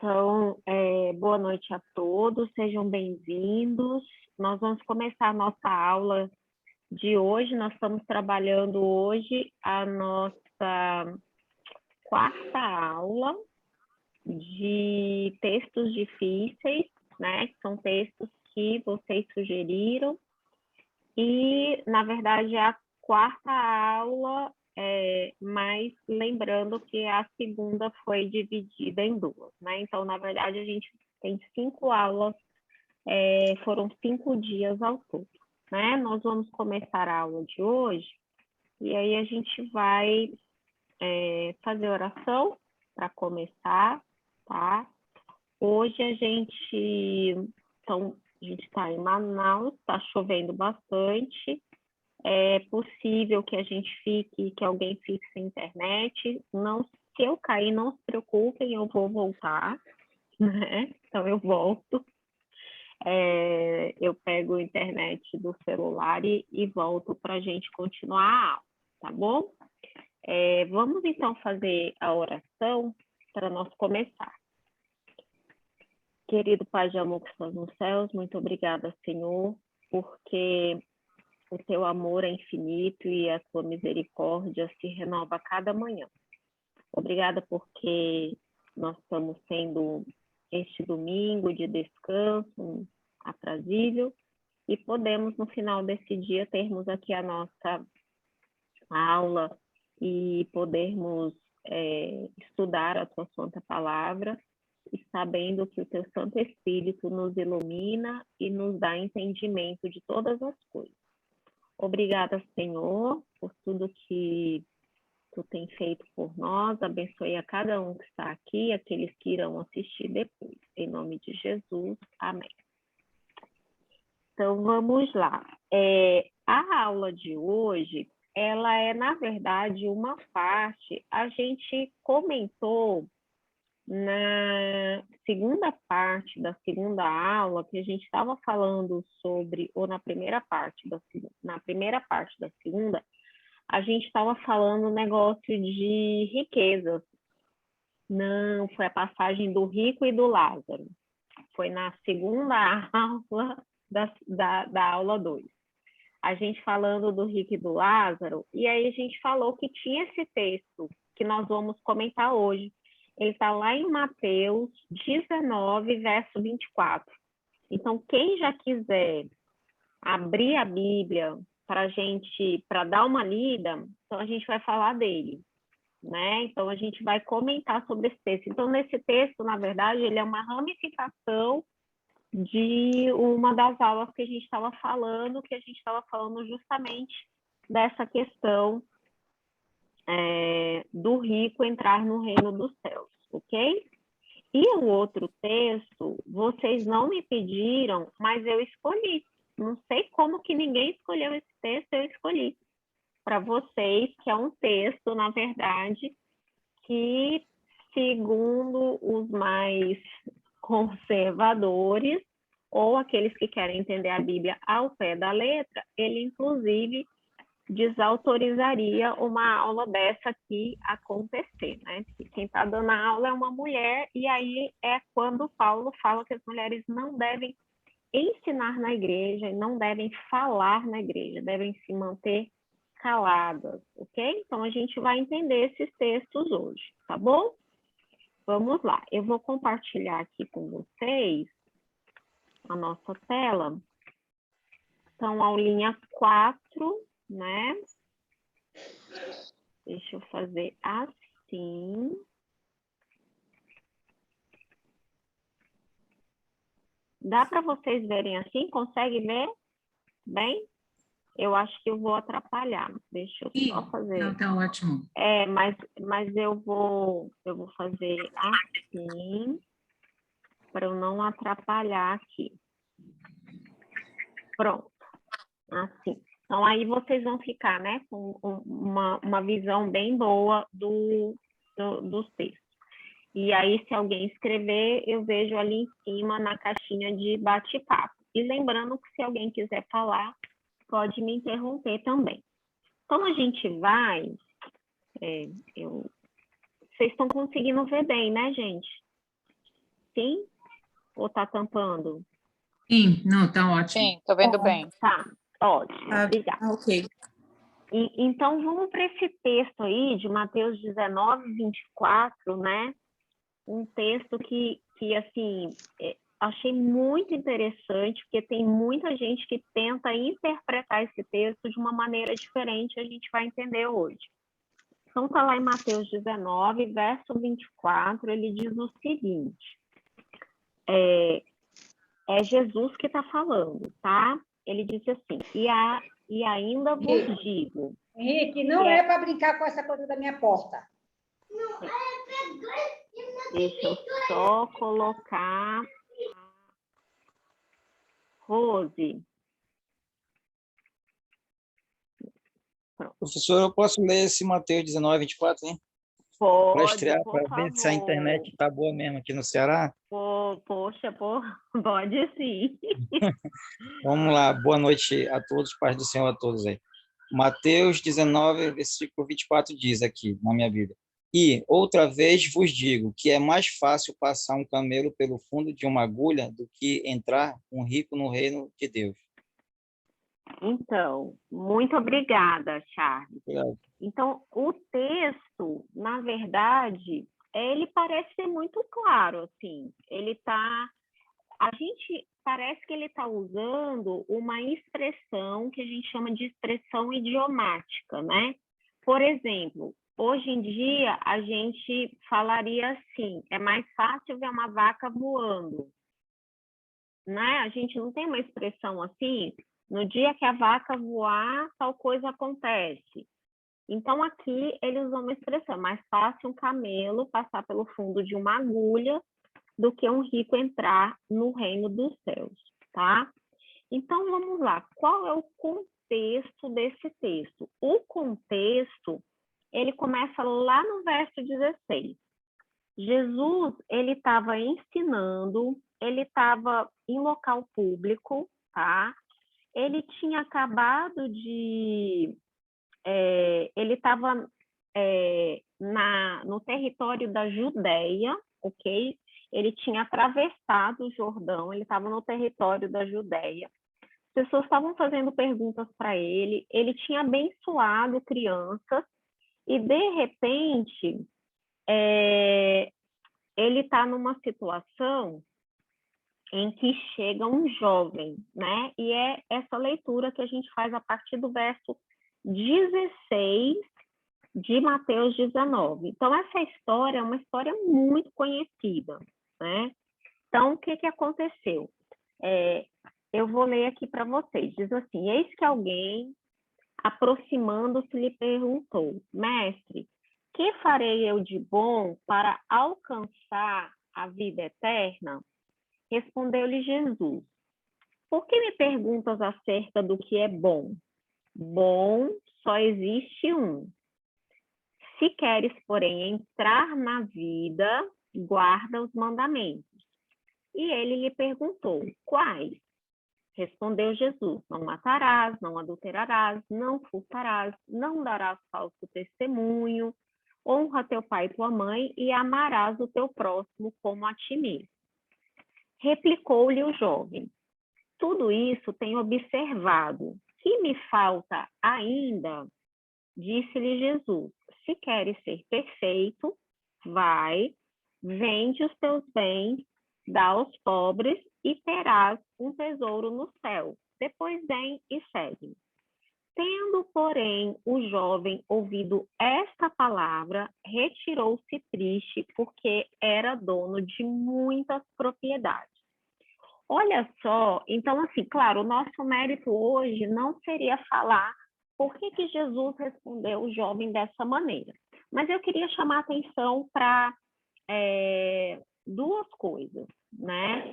Então, boa noite a todos, sejam bem-vindos. Nós vamos começar a nossa aula de hoje. Nós estamos trabalhando hoje a nossa quarta aula de textos difíceis, né? Que são textos que vocês sugeriram. E, na verdade, é a quarta aula, mas lembrando que a segunda foi dividida em duas, né? Então, na verdade, a gente tem 5 aulas, foram 5 dias ao todo, né? Nós vamos começar a aula de hoje e aí a gente vai fazer oração para começar, tá? Hoje a gente está em Manaus, está chovendo bastante. É possível que que alguém fique sem internet. Não, se eu cair, não se preocupem, eu vou voltar, né? Então eu volto. Eu pego a internet do celular e volto para a gente continuar a aula, tá bom? Vamos então fazer a oração para nós começar. Querido Pai de amor que estás nos céus, muito obrigada, Senhor, porque o teu amor é infinito e a tua misericórdia se renova a cada manhã. Obrigada porque nós estamos tendo este domingo de descanso aprazível e podemos, no final desse dia, termos aqui a nossa aula e podermos estudar a tua santa palavra e sabendo que o teu Santo Espírito nos ilumina e nos dá entendimento de todas as coisas. Obrigada, Senhor, por tudo que tu tem feito por nós. Abençoe a cada um que está aqui, aqueles que irão assistir depois. Em nome de Jesus, amém. Então, vamos lá. A aula de hoje, ela é, na verdade, uma parte. A gente comentou na segunda parte da segunda aula, que a gente estava falando sobre, ou na primeira parte da segunda, a gente estava falando um negócio de riquezas. Não, foi a passagem do rico e do Lázaro. Foi na segunda aula da aula 2. A gente falando do rico e do Lázaro, e aí a gente falou que tinha esse texto que nós vamos comentar hoje. Ele está lá em Mateus 19, verso 24. Então, quem já quiser abrir a Bíblia para dar uma lida, então a gente vai falar dele, né? Então, a gente vai comentar sobre esse texto. Então, nesse texto, na verdade, ele é uma ramificação de uma das aulas que a gente estava falando justamente dessa questão do rico entrar no reino dos céus, ok? E o outro texto, vocês não me pediram, mas eu escolhi. Não sei como que ninguém escolheu esse texto, eu escolhi para vocês, que é um texto, na verdade, que, segundo os mais conservadores, ou aqueles que querem entender a Bíblia ao pé da letra, ele, inclusive, desautorizaria uma aula dessa aqui acontecer, né? Quem está dando a aula é uma mulher, e aí é quando Paulo fala que as mulheres não devem ensinar na igreja e não devem falar na igreja, devem se manter caladas, ok? Então, a gente vai entender esses textos hoje, tá bom? Vamos lá, eu vou compartilhar aqui com vocês a nossa tela. Então, aulinha 4, né? Deixa eu fazer assim. Dá para vocês verem assim? Consegue ver bem? Eu acho que eu vou atrapalhar. Deixa eu só fazer. Não, tá ótimo. Mas eu vou fazer assim para eu não atrapalhar aqui. Pronto. Assim. Então, aí vocês vão ficar, né, com uma visão bem boa dos textos. E aí, se alguém escrever, eu vejo ali em cima na caixinha de bate-papo. E lembrando que se alguém quiser falar, pode me interromper também. Então, a gente vai... Vocês estão conseguindo ver bem, né, gente? Sim? Ou está tampando? Sim, não, tá ótimo. Sim, estou vendo bem. Tá, ótimo, obrigada. Ok. Então, vamos para esse texto aí de Mateus 19, 24, né? Um texto que assim, achei muito interessante, porque tem muita gente que tenta interpretar esse texto de uma maneira diferente, a gente vai entender hoje. Então, está lá em Mateus 19, verso 24, ele diz o seguinte, é Jesus que está falando, tá? Ele disse assim, e ainda vos digo... Henrique, não é para brincar com essa coisa da minha porta. Deixa eu só colocar... Rose. Professor, eu posso ler esse Mateus 19, 24, hein? Para Pode, estrear, por para ver se a favor. internet está boa mesmo aqui no Ceará. Poxa, pode sim. Vamos lá, boa noite a todos, paz do Senhor a todos aí. Mateus 19, versículo 24 diz aqui, na minha Bíblia. E, outra vez vos digo, que é mais fácil passar um camelo pelo fundo de uma agulha do que entrar um rico no reino de Deus. Então, muito obrigada, Charles. Obrigado. Então, o texto, na verdade, ele parece ser muito claro, assim. A gente parece que ele está usando uma expressão que a gente chama de expressão idiomática, né? Por exemplo, hoje em dia a gente falaria assim, é mais fácil ver uma vaca voando, né? A gente não tem uma expressão assim, no dia que a vaca voar, tal coisa acontece. Então, aqui eles usam uma expressão, mais fácil um camelo passar pelo fundo de uma agulha do que um rico entrar no reino dos céus, tá? Então, vamos lá. Qual é o contexto desse texto? O contexto, ele começa lá no verso 16. Jesus, ele estava ensinando, ele estava em local público, tá? Ele tinha acabado de... ele estava no território da Judéia, ok? Ele tinha atravessado o Jordão, ele estava no território da Judéia. As pessoas estavam fazendo perguntas para ele tinha abençoado crianças, e, de repente, ele está numa situação em que chega um jovem, né? E é essa leitura que a gente faz a partir do verso 16 de Mateus 19. Então, essa história é uma história muito conhecida, né? Então, o que aconteceu? Eu vou ler aqui para vocês. Diz assim, eis que alguém, aproximando-se, lhe perguntou, mestre, que farei eu de bom para alcançar a vida eterna? Respondeu-lhe Jesus, por que me perguntas acerca do que é bom? Bom só existe um. Se queres, porém, entrar na vida, guarda os mandamentos. E ele lhe perguntou, quais? Respondeu Jesus, não matarás, não adulterarás, não furtarás, não darás falso testemunho, honra teu pai e tua mãe e amarás o teu próximo como a ti mesmo. Replicou-lhe o jovem, tudo isso tenho observado. Que me falta ainda? Disse-lhe Jesus, se queres ser perfeito, vai, vende os teus bens, dá aos pobres e terás um tesouro no céu. Depois vem e segue. Tendo, porém, o jovem ouvido esta palavra, retirou-se triste, porque era dono de muitas propriedades. Olha só, então, assim, claro, o nosso mérito hoje não seria falar por que Jesus respondeu o jovem dessa maneira. Mas eu queria chamar a atenção para duas coisas, né?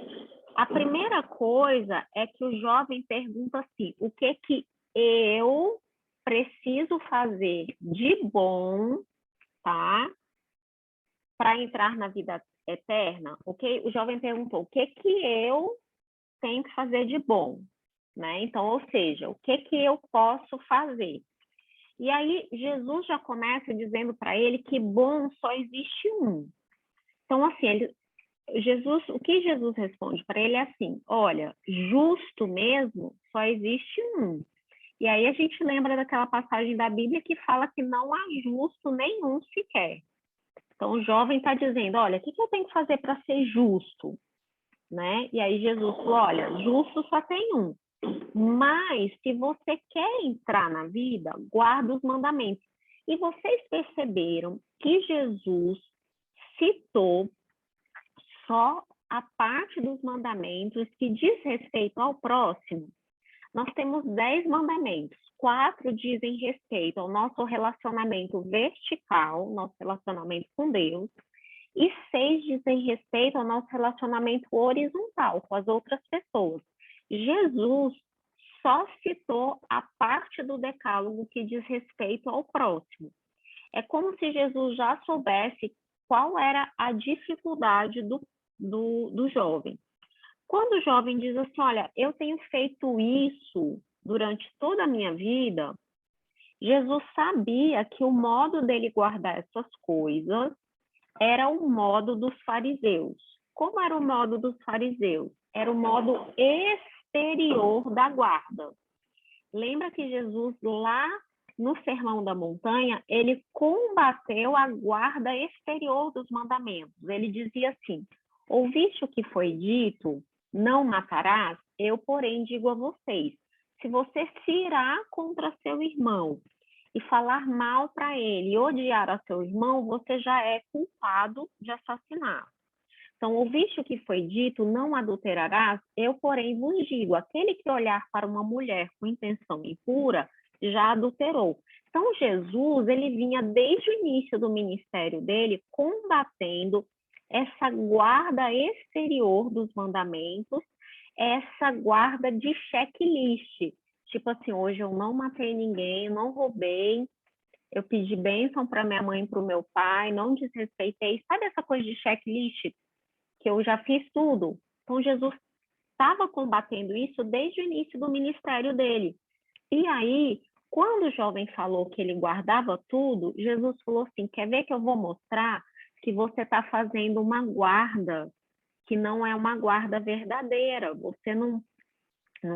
A primeira coisa é que o jovem pergunta assim, o que eu preciso fazer de bom, tá? Para entrar na vida eterna, ok? O jovem perguntou, o que eu tenho que fazer de bom, né? Então, ou seja, o que eu posso fazer? E aí, Jesus já começa dizendo para ele que bom só existe um. Então, assim, o que Jesus responde para ele é assim: olha, justo mesmo só existe um. E aí a gente lembra daquela passagem da Bíblia que fala que não há justo nenhum sequer. Então o jovem está dizendo: olha, o que eu tenho que fazer para ser justo? Né? E aí Jesus falou: olha, justo só tem um. Mas se você quer entrar na vida, guarda os mandamentos. E vocês perceberam que Jesus citou só a parte dos mandamentos que diz respeito ao próximo? Nós temos 10 mandamentos. 4 dizem respeito ao nosso relacionamento vertical, nosso relacionamento com Deus, e 6 dizem respeito ao nosso relacionamento horizontal com as outras pessoas. Jesus só citou a parte do decálogo que diz respeito ao próximo. É como se Jesus já soubesse qual era a dificuldade do jovem. Quando o jovem diz assim: olha, eu tenho feito isso durante toda a minha vida, Jesus sabia que o modo dele guardar essas coisas era o modo dos fariseus. Como era o modo dos fariseus? Era o modo exterior da guarda. Lembra que Jesus, lá no Sermão da Montanha, ele combateu a guarda exterior dos mandamentos. Ele dizia assim: ouviste o que foi dito, não matarás? Eu, porém, digo a vocês, se você se irar contra seu irmão e falar mal para ele, e odiar a seu irmão, você já é culpado de assassinar. Então, ouviste o que foi dito, não adulterarás? Eu, porém, vos digo, aquele que olhar para uma mulher com intenção impura, já adulterou. Então, Jesus, ele vinha desde o início do ministério dele, combatendo essa guarda exterior dos mandamentos, essa guarda de checklist. Tipo assim, hoje eu não matei ninguém, não roubei, eu pedi bênção para minha mãe e para o meu pai, não desrespeitei. Sabe essa coisa de checklist? Que eu já fiz tudo. Então, Jesus estava combatendo isso desde o início do ministério dele. E aí, quando o jovem falou que ele guardava tudo, Jesus falou assim: quer ver que eu vou mostrar que você está fazendo uma guarda que não é uma guarda verdadeira. Você não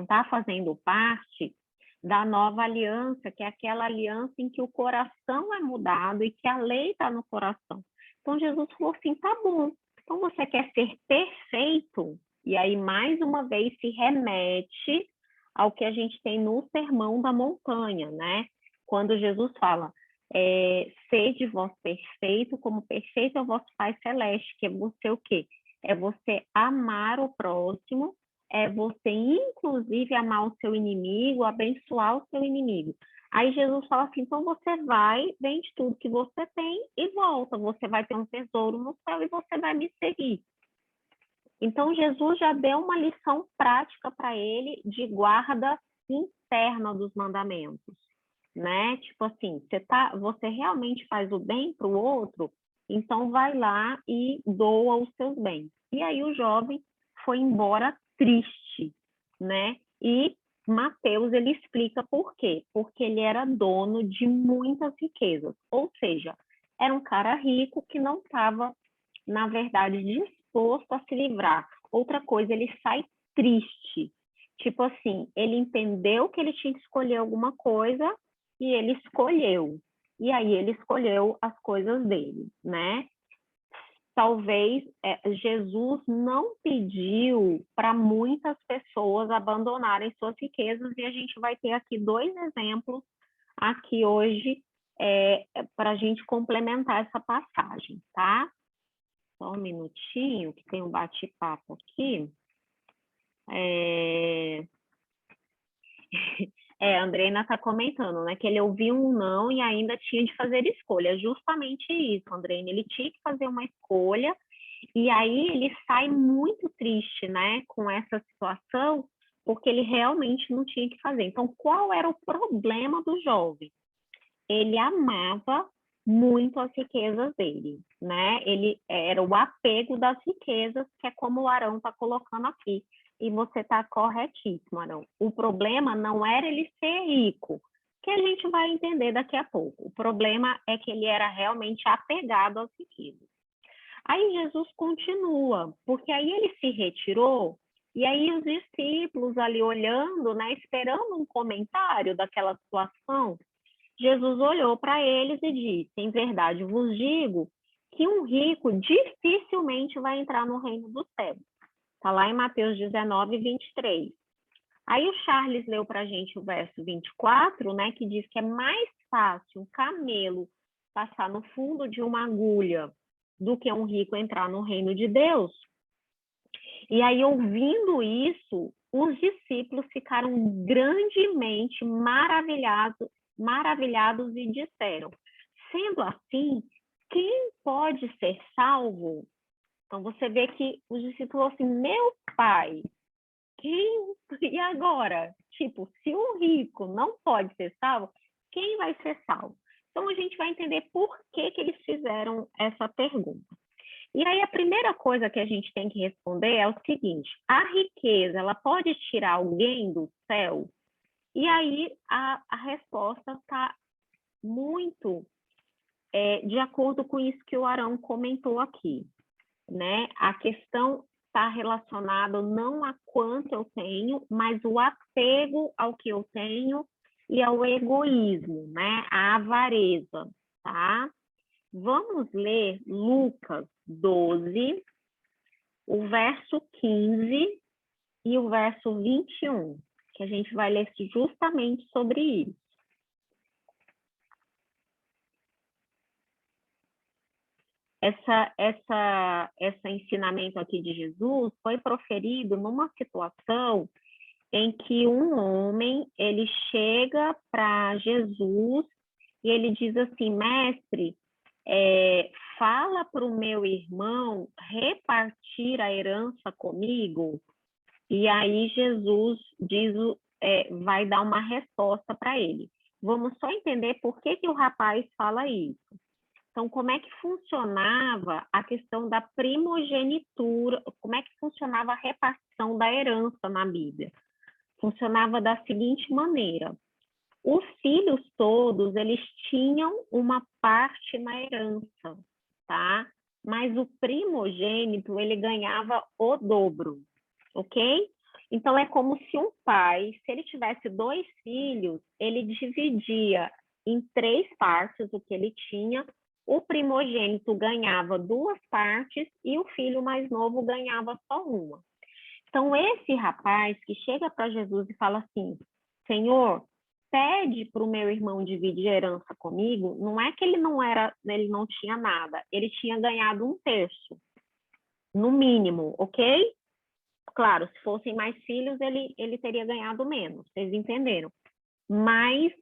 está fazendo parte da nova aliança, que é aquela aliança em que o coração é mudado e que a lei está no coração. Então, Jesus falou assim: tá bom. Então, você quer ser perfeito? E aí, mais uma vez, se remete ao que a gente tem no Sermão da Montanha, né? Quando Jesus fala: sede vós perfeito, como perfeito é o vosso Pai Celeste, que é você o quê? É você amar o próximo, é você, inclusive, amar o seu inimigo, abençoar o seu inimigo. Aí Jesus fala assim: então você vai, vende tudo que você tem e volta. Você vai ter um tesouro no céu e você vai me seguir. Então Jesus já deu uma lição prática para ele de guarda interna dos mandamentos, né? Tipo assim, você realmente faz o bem para o outro, então vai lá e doa os seus bens. E aí o jovem foi embora triste, né? E Mateus, ele explica por quê. Porque ele era dono de muitas riquezas. Ou seja, era um cara rico que não estava, na verdade, disposto a se livrar. Outra coisa, ele sai triste. Tipo assim, ele entendeu que ele tinha que escolher alguma coisa e ele escolheu. E aí ele escolheu as coisas dele, né? Talvez Jesus não pediu para muitas pessoas abandonarem suas riquezas, e a gente vai ter aqui 2 exemplos aqui hoje para a gente complementar essa passagem, tá? Só um minutinho, que tem um bate-papo aqui. A Andreina está comentando, né, que ele ouviu um não e ainda tinha de fazer escolha. Justamente isso, Andreina, ele tinha que fazer uma escolha e aí ele sai muito triste, né, com essa situação, porque ele realmente não tinha que fazer. Então, qual era o problema do jovem? Ele amava muito as riquezas dele, né? Ele era o apego das riquezas, que é como o Arão está colocando aqui. E você está corretíssimo, Arão. O problema não era ele ser rico, que a gente vai entender daqui a pouco. O problema é que ele era realmente apegado às riquezas. Aí Jesus continua, porque aí ele se retirou, e aí os discípulos ali olhando, né, esperando um comentário daquela situação, Jesus olhou para eles e disse: em verdade vos digo que um rico dificilmente vai entrar no reino do céu. Está lá em Mateus 19, 23. Aí o Charles leu para a gente o verso 24, né, que diz que é mais fácil um camelo passar no fundo de uma agulha do que um rico entrar no reino de Deus. E aí, ouvindo isso, os discípulos ficaram grandemente maravilhados e disseram: sendo assim, quem pode ser salvo? Então, você vê que os discípulos falaram assim: meu pai, quem? E agora? Tipo, se o rico não pode ser salvo, quem vai ser salvo? Então, a gente vai entender por que eles fizeram essa pergunta. E aí, a primeira coisa que a gente tem que responder é o seguinte: a riqueza, ela pode tirar alguém do céu? E aí, a resposta está muito de acordo com isso que o Arão comentou aqui, né? A questão está relacionada não a quanto eu tenho, mas o apego ao que eu tenho e ao egoísmo, né? A avareza, tá? Vamos ler Lucas 12, o verso 15 e o verso 21, que a gente vai ler justamente sobre isso. Esse ensinamento aqui de Jesus foi proferido numa situação em que um homem, ele chega para Jesus e ele diz assim: mestre, fala para o meu irmão repartir a herança comigo. E aí Jesus vai dar uma resposta para ele. Vamos só entender por que o rapaz fala isso. Então, como é que funcionava a questão da primogenitura, como é que funcionava a repartição da herança na Bíblia? Funcionava da seguinte maneira: os filhos todos, eles tinham uma parte na herança, tá? Mas o primogênito, ele ganhava o dobro, ok? Então, é como se um pai, se ele tivesse 2 filhos, ele dividia em 3 partes o que ele tinha. O primogênito ganhava 2 partes e o filho mais novo ganhava só uma. Então, esse rapaz que chega para Jesus e fala assim: Senhor, pede para o meu irmão dividir a herança comigo, não é que ele não tinha nada, ele tinha ganhado 1/3, no mínimo, ok? Claro, se fossem mais filhos, ele teria ganhado menos, vocês entenderam? Mas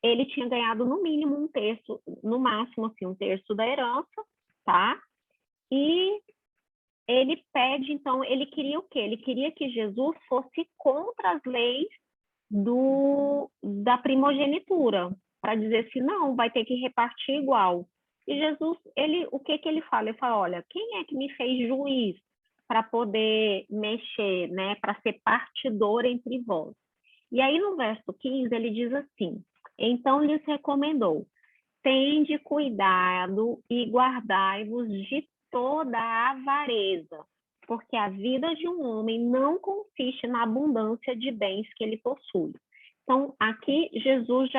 ele tinha ganhado no mínimo 1/3, no máximo assim, 1/3 da herança, tá? E ele pede, então, ele queria o quê? Ele queria que Jesus fosse contra as leis da primogenitura, para dizer assim, não, vai ter que repartir igual. E Jesus, o que ele fala? Ele fala: olha, quem é que me fez juiz para poder mexer, né, para ser partidor entre vós? E aí no verso 15 ele diz assim: então lhes recomendou: tende cuidado e guardai-vos de toda a avareza, porque a vida de um homem não consiste na abundância de bens que ele possui. Então, aqui Jesus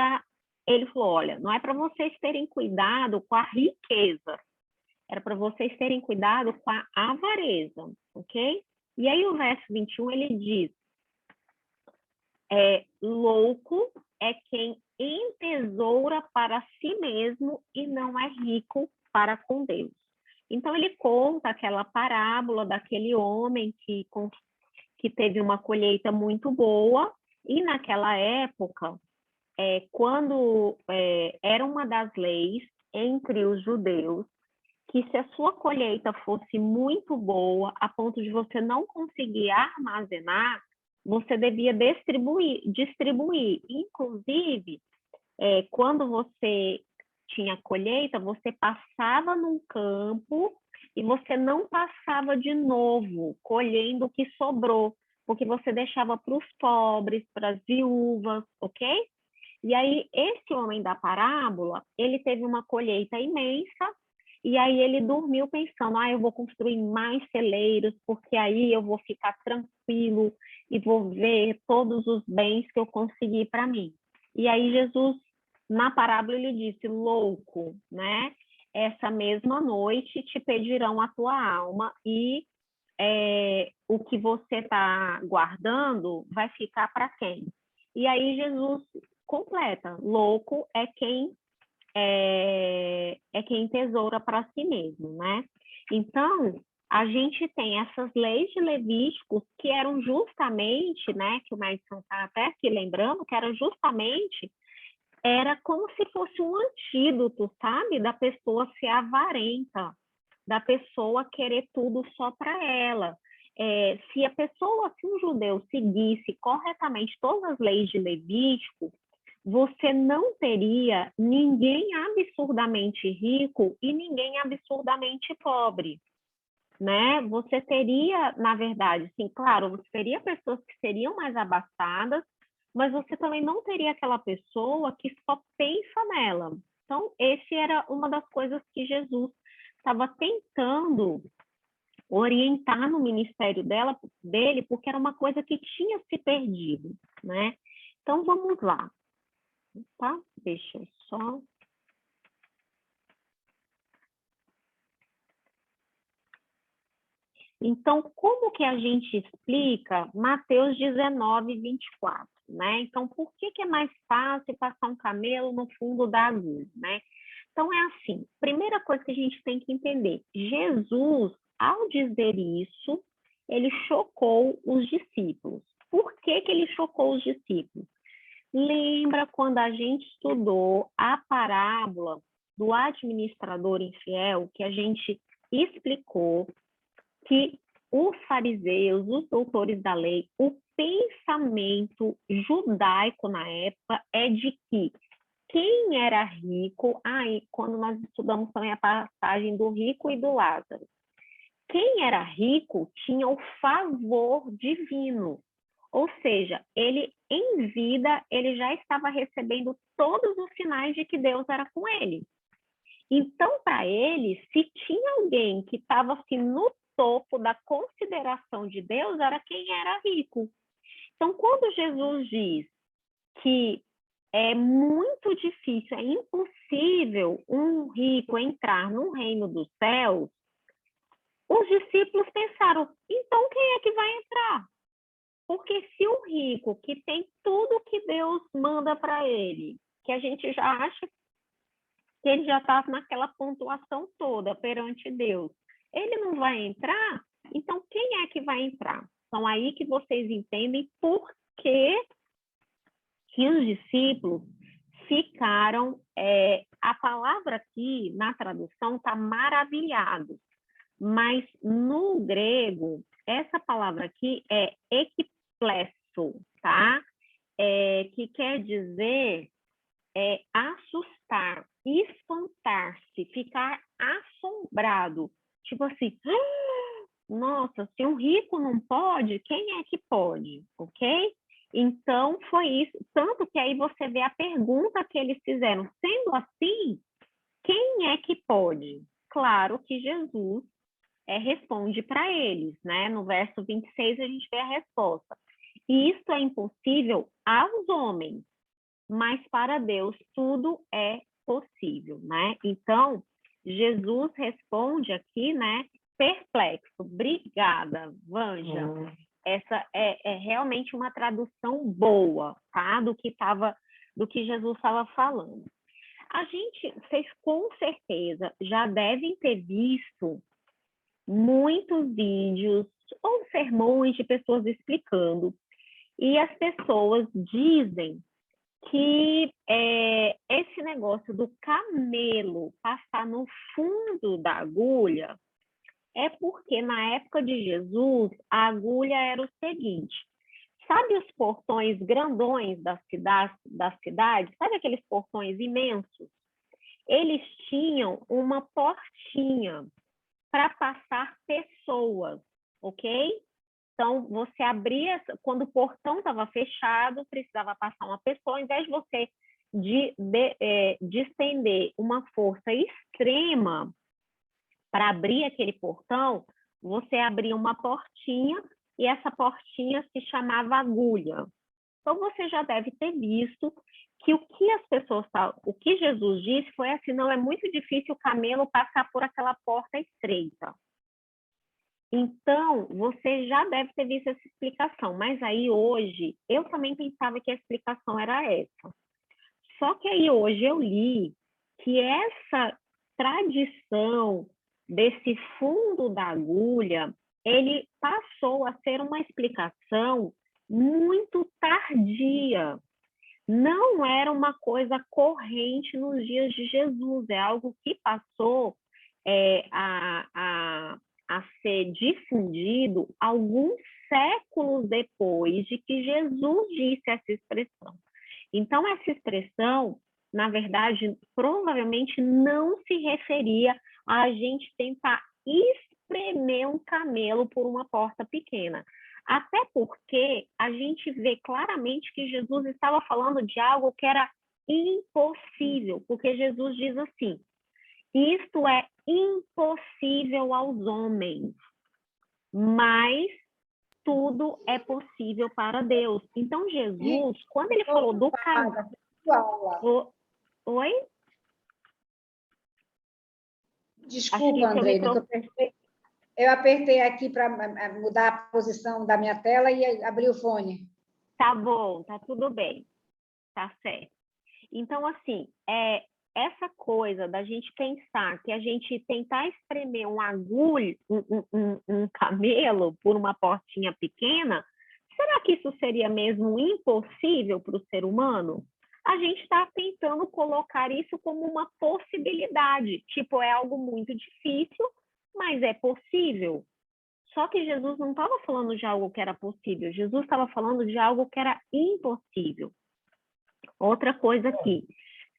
ele falou: olha, não é para vocês terem cuidado com a riqueza, era para vocês terem cuidado com a avareza, ok? E aí o verso 21 ele diz: louco é quem entesoura para si mesmo e não é rico para com Deus. Então, ele conta aquela parábola daquele homem que teve uma colheita muito boa, e naquela época, quando era uma das leis entre os judeus, que se a sua colheita fosse muito boa, a ponto de você não conseguir armazenar, você devia distribuir. Inclusive, quando você tinha colheita, você passava num campo e você não passava de novo colhendo o que sobrou, porque você deixava para os pobres, para as viúvas, ok? E aí, esse homem da parábola, ele teve uma colheita imensa E aí ele dormiu pensando, eu vou construir mais celeiros, porque aí eu vou ficar tranquilo e vou ver todos os bens que eu consegui para mim. E aí Jesus, na parábola, ele disse, louco, né? Essa mesma noite te pedirão a tua alma e o que você está guardando vai ficar para quem? E aí Jesus completa, louco é quem tesoura para si mesmo, né? Então, a gente tem essas leis de Levíticos que eram justamente, né, que o Madison está até aqui lembrando, que era como se fosse um antídoto, sabe? Da pessoa ser avarenta, da pessoa querer tudo só para ela. Se um judeu seguisse corretamente todas as leis de Levítico, você não teria ninguém absurdamente rico e ninguém absurdamente pobre, né? Você teria, na verdade, sim, claro, você teria pessoas que seriam mais abastadas, mas você também não teria aquela pessoa que só pensa nela. Então, esse era uma das coisas que Jesus estava tentando orientar no ministério dele, porque era uma coisa que tinha se perdido, né? Então, vamos lá. Tá? Deixa eu só... Então, como que a gente explica Mateus 19, 24, né? Então, por que é mais fácil passar um camelo no fundo da agulha, né? Então, é assim, primeira coisa que a gente tem que entender, Jesus, ao dizer isso, ele chocou os discípulos. Por que ele chocou os discípulos? Lembra quando a gente estudou a parábola do administrador infiel, que a gente explicou que os fariseus, os doutores da lei, o pensamento judaico na época é de que quem era rico, quando nós estudamos também a passagem do rico e do Lázaro, quem era rico tinha o favor divino, ou seja, ele em vida, ele já estava recebendo todos os sinais de que Deus era com ele. Então, para ele, se tinha alguém que estava assim, no topo da consideração de Deus, era quem era rico. Então, quando Jesus diz que é muito difícil, é impossível um rico entrar no reino dos céus, os discípulos pensaram, então quem é que vai entrar? Porque se o rico, que tem tudo que Deus manda para ele, que a gente já acha que ele já está naquela pontuação toda perante Deus, ele não vai entrar, então quem é que vai entrar? Então, aí que vocês entendem por que os discípulos ficaram... a palavra aqui, na tradução, está maravilhado, mas no grego, essa palavra aqui é ekplesso, tá? Que quer dizer assustar, espantar-se, ficar assombrado. Tipo assim, nossa, se um rico não pode, quem é que pode? Ok? Então, foi isso. Tanto que aí você vê a pergunta que eles fizeram. Sendo assim, quem é que pode? Claro que Jesus responde para eles, né? No verso 26 a gente vê a resposta. E isso é impossível aos homens, mas para Deus tudo é possível, né? Então, Jesus responde aqui, né? Perplexo. Obrigada, Vanja. Essa é realmente uma tradução boa, tá? Do que Jesus estava falando. Vocês com certeza já devem ter visto muitos vídeos ou sermões de pessoas explicando, e as pessoas dizem que esse negócio do camelo passar no fundo da agulha é porque na época de Jesus a agulha era o seguinte: sabe os portões grandões das cidades? Sabe aqueles portões imensos? Eles tinham uma portinha para passar pessoas, ok? Então, você abria, quando o portão estava fechado, precisava passar uma pessoa, ao invés de você despender uma força extrema para abrir aquele portão, você abria uma portinha e essa portinha se chamava agulha. Então, você já deve ter visto que o que Jesus disse foi assim, não é muito difícil o camelo passar por aquela porta estreita. Então, você já deve ter visto essa explicação, mas aí hoje, eu também pensava que a explicação era essa. Só que aí hoje eu li que essa tradição desse fundo da agulha, ele passou a ser uma explicação muito tardia. Não era uma coisa corrente nos dias de Jesus, é algo que passou a ser difundido alguns séculos depois de que Jesus disse essa expressão. Então, essa expressão, na verdade, provavelmente não se referia a gente tentar espremer um camelo por uma porta pequena. Até porque a gente vê claramente que Jesus estava falando de algo que era impossível, porque Jesus diz assim, isto é impossível aos homens, mas tudo é possível para Deus. Então, Jesus, quando ele falou do camelo... Oi? Desculpa, Andreina, eu apertei aqui para mudar a posição da minha tela e abri o fone. Tá bom, tá tudo bem. Tá certo. Então, assim, essa coisa da gente pensar que a gente tentar espremer um agulho, um camelo por uma portinha pequena, será que isso seria mesmo impossível para o ser humano? A gente está tentando colocar isso como uma possibilidade, tipo, é algo muito difícil, mas é possível. Só que Jesus não estava falando de algo que era possível, Jesus estava falando de algo que era impossível. Outra coisa aqui,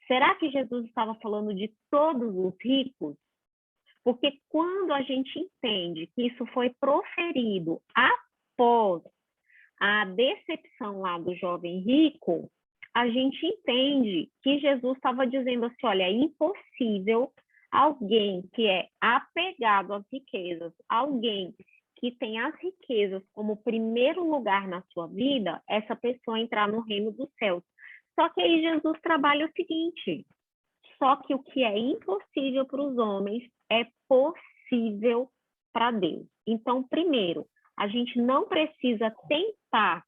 será que Jesus estava falando de todos os ricos? Porque quando a gente entende que isso foi proferido após a decepção lá do jovem rico, a gente entende que Jesus estava dizendo assim, olha, é impossível alguém que é apegado às riquezas, alguém que tem as riquezas como primeiro lugar na sua vida, essa pessoa entrar no reino dos céus. Só que aí Jesus trabalha o seguinte, só que o que é impossível para os homens é possível para Deus. Então, primeiro, a gente não precisa tentar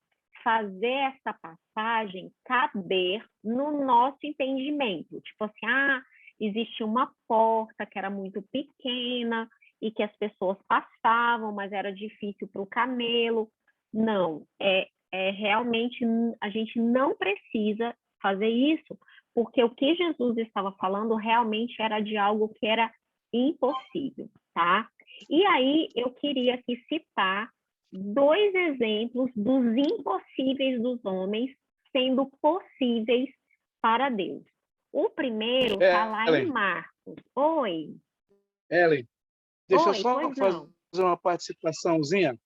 fazer essa passagem caber no nosso entendimento. Tipo assim, existe uma porta que era muito pequena e que as pessoas passavam, mas era difícil para o camelo. Não, realmente a gente não precisa fazer isso, porque o que Jesus estava falando realmente era de algo que era impossível, tá? E aí eu queria aqui citar 2 exemplos dos impossíveis dos homens sendo possíveis para Deus. O primeiro está lá em Marcos. Oi. Ellen, deixa eu Oi, só fazer uma participaçãozinha.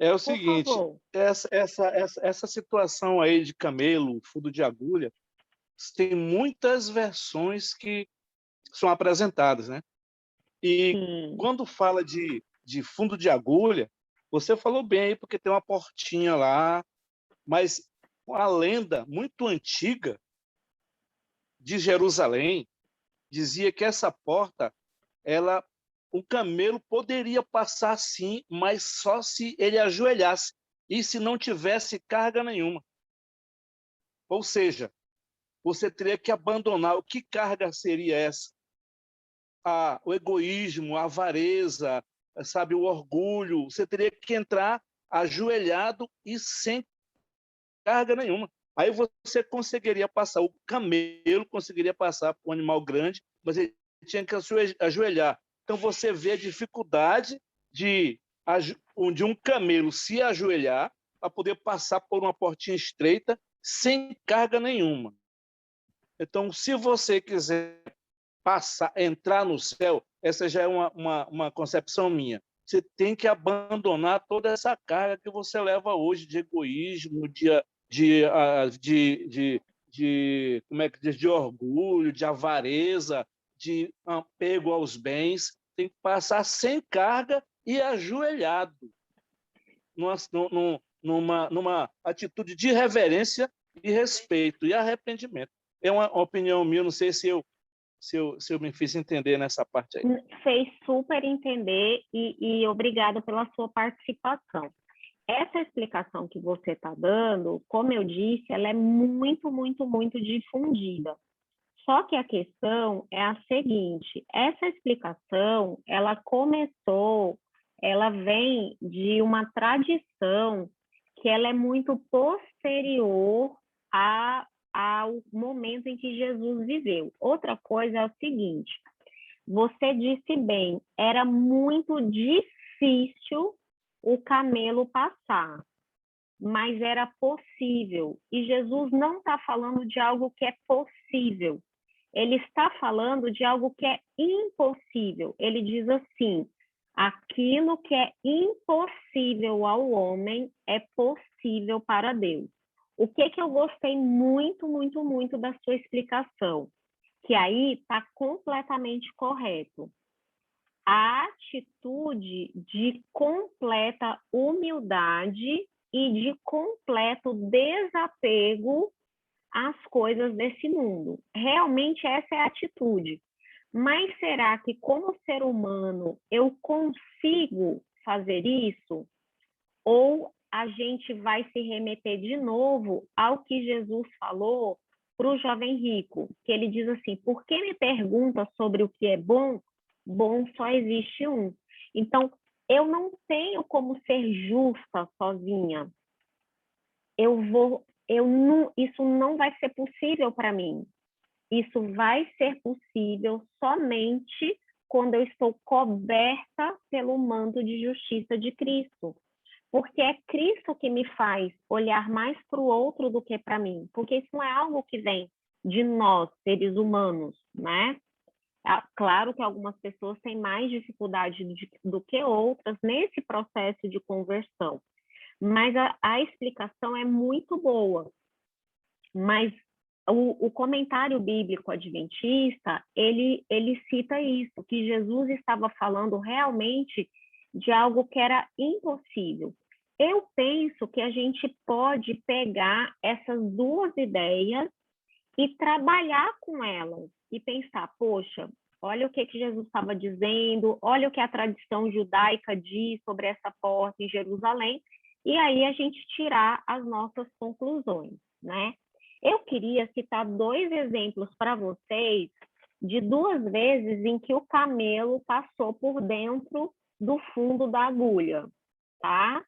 É o seguinte, essa situação aí de camelo, fundo de agulha, tem muitas versões que são apresentadas, né? E quando fala de fundo de agulha, você falou bem aí, porque tem uma portinha lá, mas a lenda muito antiga de Jerusalém dizia que essa porta, o camelo poderia passar sim, mas só se ele ajoelhasse e se não tivesse carga nenhuma. Ou seja, você teria que abandonar. O que carga seria essa? O egoísmo, a avareza, sabe, o orgulho. Você teria que entrar ajoelhado e sem carga nenhuma. Aí você conseguiria passar, o camelo conseguiria passar por um animal grande, mas ele tinha que ajoelhar. Então você vê a dificuldade de um camelo se ajoelhar para poder passar por uma portinha estreita sem carga nenhuma. Então, se você quiser entrar no céu, essa já é uma concepção minha. Você tem que abandonar toda essa carga que você leva hoje de egoísmo, de orgulho, de avareza, de apego aos bens. tem que passar sem carga e ajoelhado, numa atitude de reverência e respeito e arrependimento. É uma opinião minha, não sei se eu me fiz entender nessa parte aí. Fez super entender e obrigada pela sua participação. Essa explicação que você está dando, como eu disse, ela é muito, muito, muito difundida. Só que a questão é a seguinte, essa explicação, ela vem de uma tradição que ela é muito posterior ao momento em que Jesus viveu. Outra coisa é o seguinte, você disse bem, era muito difícil o camelo passar, mas era possível. E Jesus não está falando de algo que é possível, ele está falando de algo que é impossível. Ele diz assim, aquilo que é impossível ao homem é possível para Deus. O que eu gostei muito, muito, muito da sua explicação? Que aí está completamente correto. A atitude de completa humildade e de completo desapego às coisas desse mundo. Realmente essa é a atitude. Mas será que, como ser humano, eu consigo fazer isso? Ou a gente vai se remeter de novo ao que Jesus falou para o jovem rico, que ele diz assim, por que me pergunta sobre o que é bom? Bom só existe um. Então, eu não tenho como ser justa sozinha. Isso não vai ser possível para mim. Isso vai ser possível somente quando eu estou coberta pelo manto de justiça de Cristo. Porque é Cristo que me faz olhar mais para o outro do que para mim. Porque isso não é algo que vem de nós, seres humanos, né? Claro que algumas pessoas têm mais dificuldade do que outras nesse processo de conversão. Mas a explicação é muito boa. Mas o comentário bíblico adventista, ele cita isso, que Jesus estava falando realmente de algo que era impossível. Eu penso que a gente pode pegar essas duas ideias e trabalhar com elas e pensar, poxa, olha o que Jesus estava dizendo, olha o que a tradição judaica diz sobre essa porta em Jerusalém, e aí a gente tirar as nossas conclusões, né? Eu queria citar 2 exemplos para vocês de 2 vezes em que o camelo passou por dentro do fundo da agulha, tá?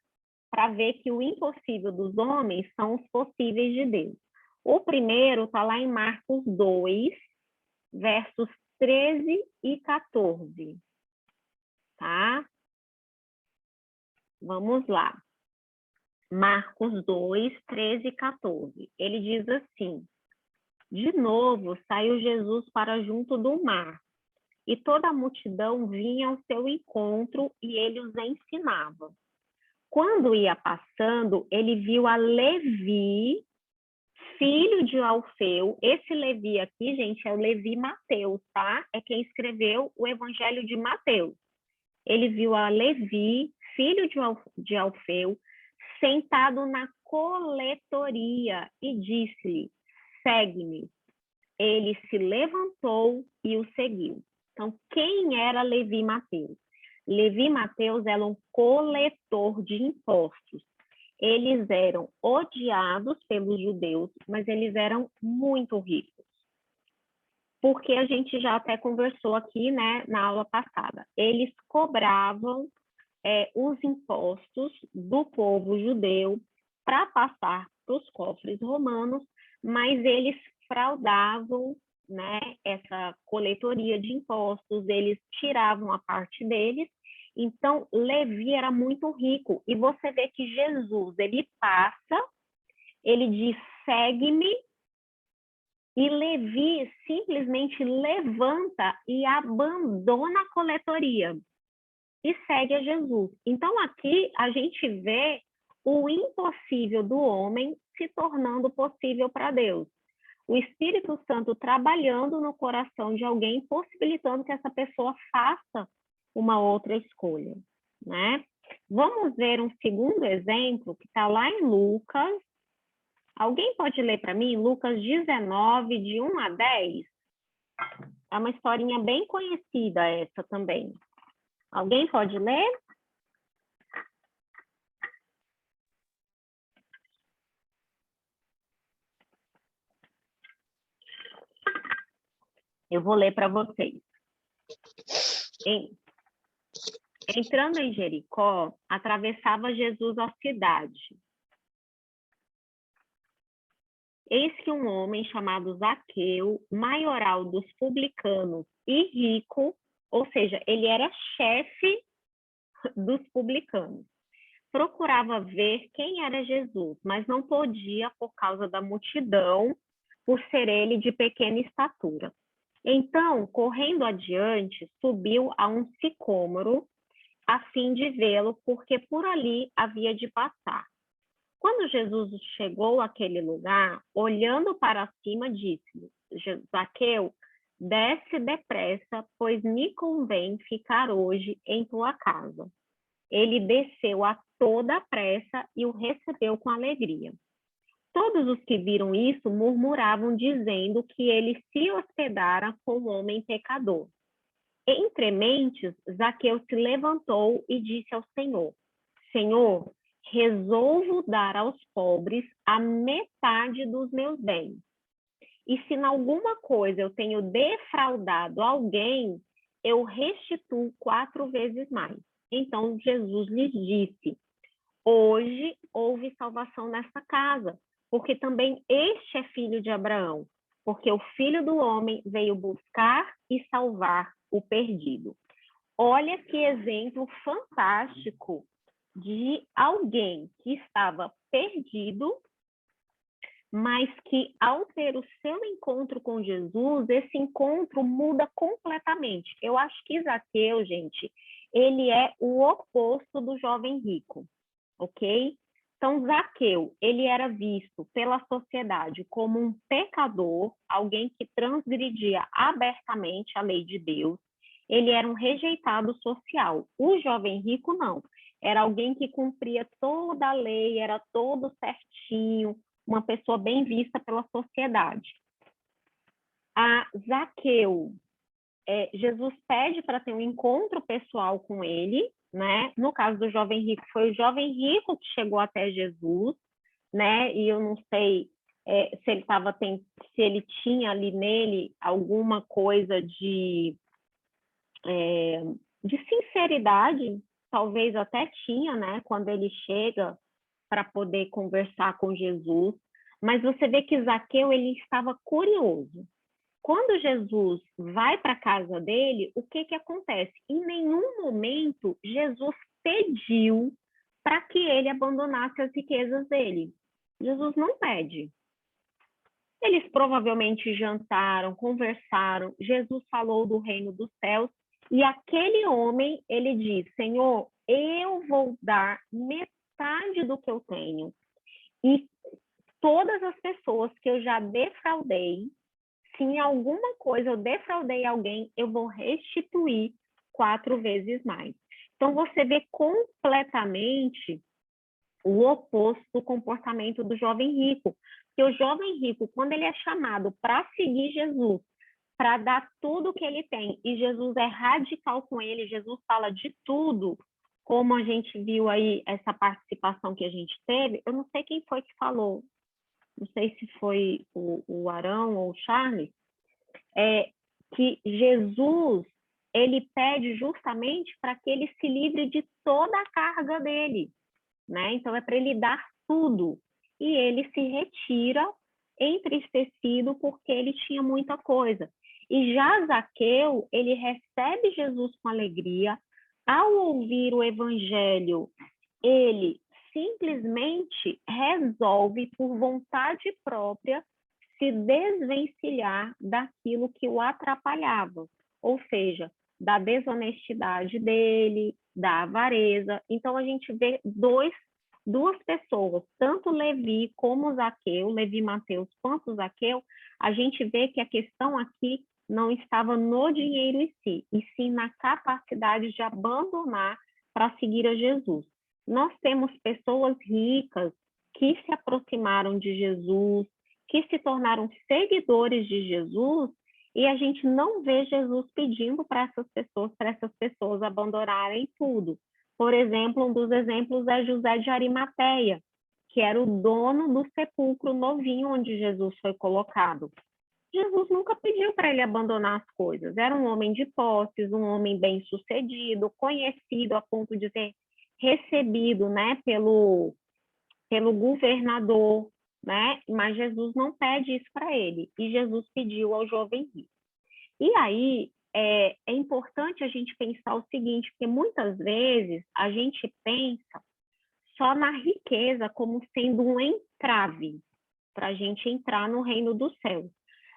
Para ver que o impossível dos homens são os possíveis de Deus. O primeiro está lá em Marcos 2, versos 13 e 14, tá? Vamos lá. Marcos 2, 13 e 14. Ele diz assim, de novo saiu Jesus para junto do mar, e toda a multidão vinha ao seu encontro e ele os ensinava. Quando ia passando, ele viu a Levi, filho de Alfeu. Esse Levi aqui, gente, é o Levi Mateus, tá? É quem escreveu o Evangelho de Mateus. Ele viu a Levi, filho de Alfeu, sentado na coletoria e disse-lhe, segue-me. Ele se levantou e o seguiu. Então, quem era Levi Mateus? Levi Mateus era um coletor de impostos. Eles eram odiados pelos judeus, mas eles eram muito ricos. Porque a gente já até conversou aqui, né, na aula passada. Eles cobravam os impostos do povo judeu para passar para os cofres romanos, mas eles fraudavam, né, essa coletoria de impostos, eles tiravam a parte deles. Então, Levi era muito rico. E você vê que Jesus, ele passa, ele diz, segue-me, e Levi simplesmente levanta e abandona a coletoria e segue a Jesus. Então, aqui a gente vê o impossível do homem se tornando possível para Deus. O Espírito Santo trabalhando no coração de alguém, possibilitando que essa pessoa faça uma outra escolha, né? Vamos ver um segundo exemplo que está lá em Lucas. Alguém pode ler para mim? Lucas 19, de 1 a 10. É uma historinha bem conhecida essa também. Alguém pode ler? Eu vou ler para vocês. Entrando em Jericó, atravessava Jesus a cidade. Eis que um homem chamado Zaqueu, maioral dos publicanos e rico, ou seja, ele era chefe dos publicanos, procurava ver quem era Jesus, mas não podia por causa da multidão, por ser ele de pequena estatura. Então, correndo adiante, subiu a um sicômoro, a fim de vê-lo, porque por ali havia de passar. Quando Jesus chegou àquele lugar, olhando para cima, disse-lhe: Zaqueu, desce depressa, pois me convém ficar hoje em tua casa. Ele desceu a toda pressa e o recebeu com alegria. Todos os que viram isso murmuravam, dizendo que ele se hospedara com um homem pecador. Entre mentes, Zaqueu se levantou e disse ao Senhor: Senhor, resolvo dar aos pobres a metade dos meus bens. E se em alguma coisa eu tenho defraudado alguém, eu restituo 4 vezes mais. Então Jesus lhes disse: hoje houve salvação nesta casa, porque também este é filho de Abraão, porque o Filho do Homem veio buscar e salvar o perdido. Olha que exemplo fantástico de alguém que estava perdido, mas que ao ter o seu encontro com Jesus, esse encontro muda completamente. Eu acho que Zaqueu, gente, ele é o oposto do jovem rico, ok? Então, Zaqueu, ele era visto pela sociedade como um pecador, alguém que transgredia abertamente a lei de Deus. Ele era um rejeitado social. O jovem rico, não. Era alguém que cumpria toda a lei, era todo certinho, uma pessoa bem vista pela sociedade. A Zaqueu, Jesus pede para ter um encontro pessoal com ele, né? No caso do jovem rico, foi o jovem rico que chegou até Jesus, né? E eu não sei se ele tinha ali nele alguma coisa de sinceridade, talvez até tinha, né? Quando ele chega para poder conversar com Jesus, mas você vê que Zaqueu, ele estava curioso. Quando Jesus vai para a casa dele, o que acontece? Em nenhum momento Jesus pediu para que ele abandonasse as riquezas dele. Jesus não pede. Eles provavelmente jantaram, conversaram, Jesus falou do reino dos céus, e aquele homem, ele diz: Senhor, eu vou dar metade do que eu tenho. E todas as pessoas que eu já defraudei, se em alguma coisa eu defraudei alguém, eu vou restituir 4 vezes mais. Então, você vê completamente o oposto do comportamento do jovem rico. Porque o jovem rico, quando ele é chamado para seguir Jesus, para dar tudo o que ele tem, e Jesus é radical com ele, Jesus fala de tudo, como a gente viu aí, essa participação que a gente teve, eu não sei quem foi que falou, não sei se foi o Arão ou o Charles, que Jesus, ele pede justamente para que ele se livre de toda a carga dele, né? Então, é para ele dar tudo. E ele se retira entristecido porque ele tinha muita coisa. E já Zaqueu, ele recebe Jesus com alegria. Ao ouvir o evangelho, ele simplesmente resolve, por vontade própria, se desvencilhar daquilo que o atrapalhava, ou seja, da desonestidade dele, da avareza. Então, a gente vê duas pessoas, tanto Levi como Zaqueu, Levi Mateus quanto Zaqueu, a gente vê que a questão aqui não estava no dinheiro em si, e sim na capacidade de abandonar para seguir a Jesus. Nós temos pessoas ricas que se aproximaram de Jesus, que se tornaram seguidores de Jesus, e a gente não vê Jesus pedindo para essas pessoas abandonarem tudo. Por exemplo, um dos exemplos é José de Arimateia, que era o dono do sepulcro novinho onde Jesus foi colocado. Jesus nunca pediu para ele abandonar as coisas. Era um homem de posses, um homem bem-sucedido, conhecido a ponto de ser recebido, né, pelo governador, né? Mas Jesus não pede isso para ele. E Jesus pediu ao jovem rico. E aí é importante a gente pensar o seguinte, porque muitas vezes a gente pensa só na riqueza como sendo um entrave para a gente entrar no reino dos céus.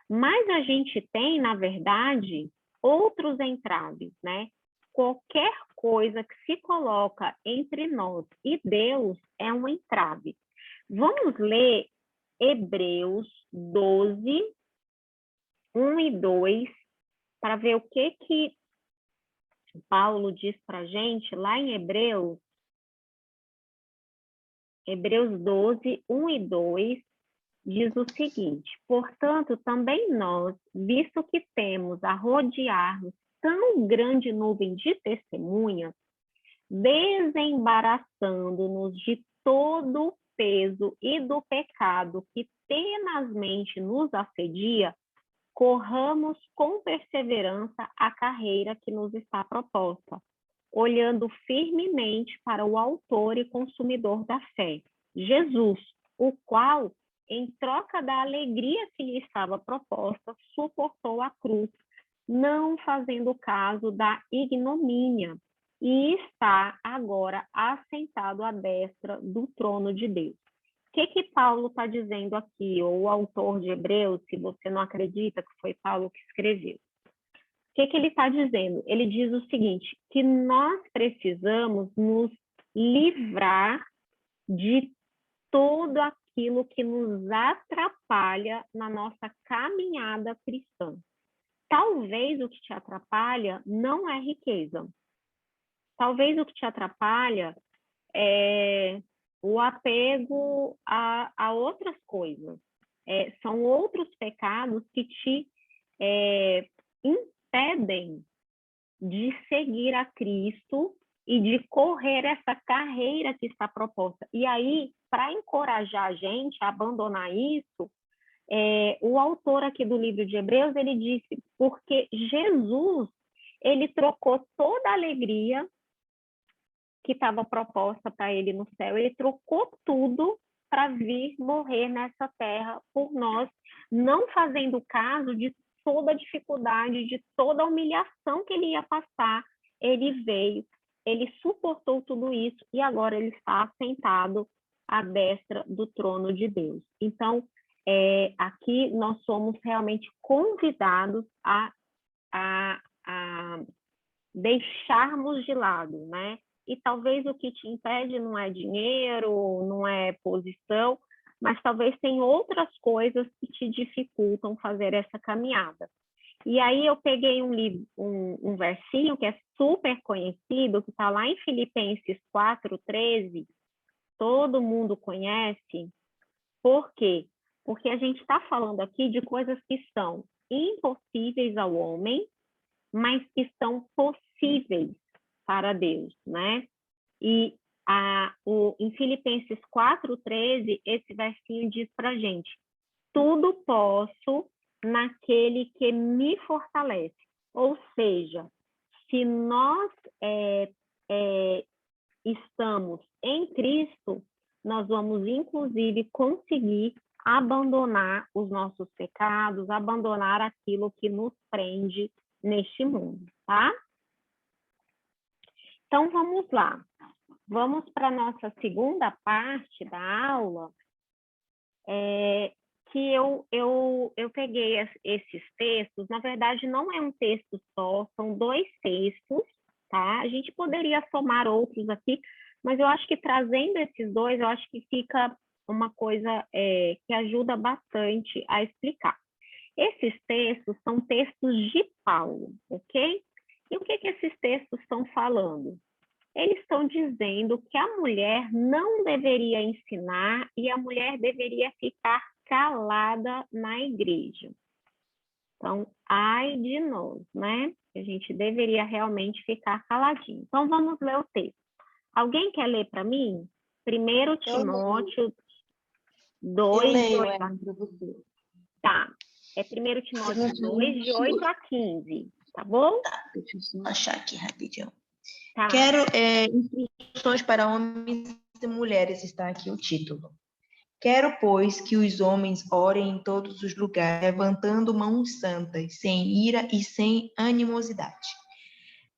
Mas a gente tem, na verdade, outros entraves, né? Qualquer coisa que se coloca entre nós e Deus é um entrave. Vamos ler Hebreus 12, 1 e 2, para ver o que Paulo diz para a gente lá em Hebreus 12, 1 e 2, diz o seguinte: portanto, também nós, visto que temos a rodear-nos tão grande nuvem de testemunhas, desembaraçando-nos de todo o peso e do pecado que tenazmente nos assedia, corramos com perseverança a carreira que nos está proposta, olhando firmemente para o autor e consumidor da fé, Jesus, o qual, em troca da alegria que lhe estava proposta, suportou a cruz, não fazendo caso da ignomínia, e está agora assentado à destra do trono de Deus. O que Paulo está dizendo aqui, ou o autor de Hebreus, se você não acredita que foi Paulo que escreveu? O que ele está dizendo? Ele diz o seguinte, que nós precisamos nos livrar de tudo aquilo que nos atrapalha na nossa caminhada cristã. Talvez o que te atrapalha não é riqueza. Talvez o que te atrapalha é o apego a outras coisas. São outros pecados que te impedem de seguir a Cristo e de correr essa carreira que está proposta. E aí, para encorajar a gente a abandonar isso, o autor aqui do livro de Hebreus, ele disse, porque Jesus, ele trocou toda a alegria que estava proposta para ele no céu, ele trocou tudo para vir morrer nessa terra por nós, não fazendo caso de toda a dificuldade, de toda a humilhação que ele ia passar. Ele veio, ele suportou tudo isso e agora ele está assentado à destra do trono de Deus. Então, aqui nós somos realmente convidados a deixarmos de lado, né? E talvez o que te impede não é dinheiro, não é posição, mas talvez tem outras coisas que te dificultam fazer essa caminhada. E aí eu peguei um versinho que é super conhecido, que está lá em Filipenses 4:13, todo mundo conhece. Por quê? Porque a gente está falando aqui de coisas que são impossíveis ao homem, mas que são possíveis para Deus, né? E em Filipenses 4:13, esse versinho diz para a gente, tudo posso naquele que me fortalece. Ou seja, se nós estamos em Cristo, nós vamos, inclusive, conseguir abandonar os nossos pecados, abandonar aquilo que nos prende neste mundo, tá? Então, vamos lá. Vamos para a nossa segunda parte da aula, que eu peguei esses textos. Na verdade, não é um texto só, são 2 textos, tá? A gente poderia somar outros aqui, mas eu acho que trazendo esses 2, eu acho que fica uma coisa que ajuda bastante a explicar. Esses textos são textos de Paulo, ok? E o que esses textos estão falando? Eles estão dizendo que a mulher não deveria ensinar e a mulher deveria ficar calada na igreja. Então, ai de nós, né? A gente deveria realmente ficar caladinho. Então, vamos ler o texto. Alguém quer ler para mim? 1 Timóteo 2, Eu leio, 8 a... Tá. É 1 Timóteo 2, de 8 a 15, tá bom? Tá, deixa eu só achar aqui rapidinho. Tá. Quero instruções para homens e mulheres, está aqui o título. Quero, pois, que os homens orem em todos os lugares, levantando mãos santas, sem ira e sem animosidade.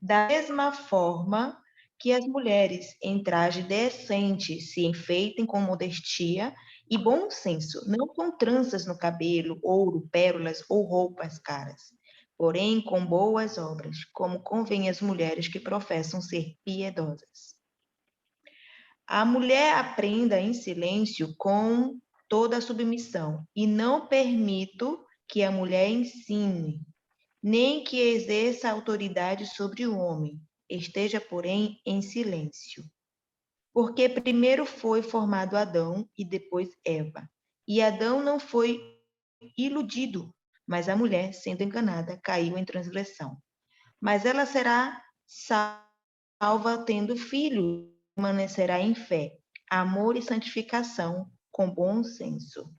Da mesma forma que as mulheres, em traje decente, se enfeitem com modestia e bom senso, não com tranças no cabelo, ouro, pérolas ou roupas caras, porém com boas obras, como convém às mulheres que professam ser piedosas. A mulher aprenda em silêncio com toda a submissão, e não permito que a mulher ensine, nem que exerça autoridade sobre o homem, esteja, porém, em silêncio. Porque primeiro foi formado Adão e depois Eva. E Adão não foi iludido, mas a mulher, sendo enganada, caiu em transgressão. Mas ela será salva tendo filho, permanecerá em fé, amor e santificação, com bom senso.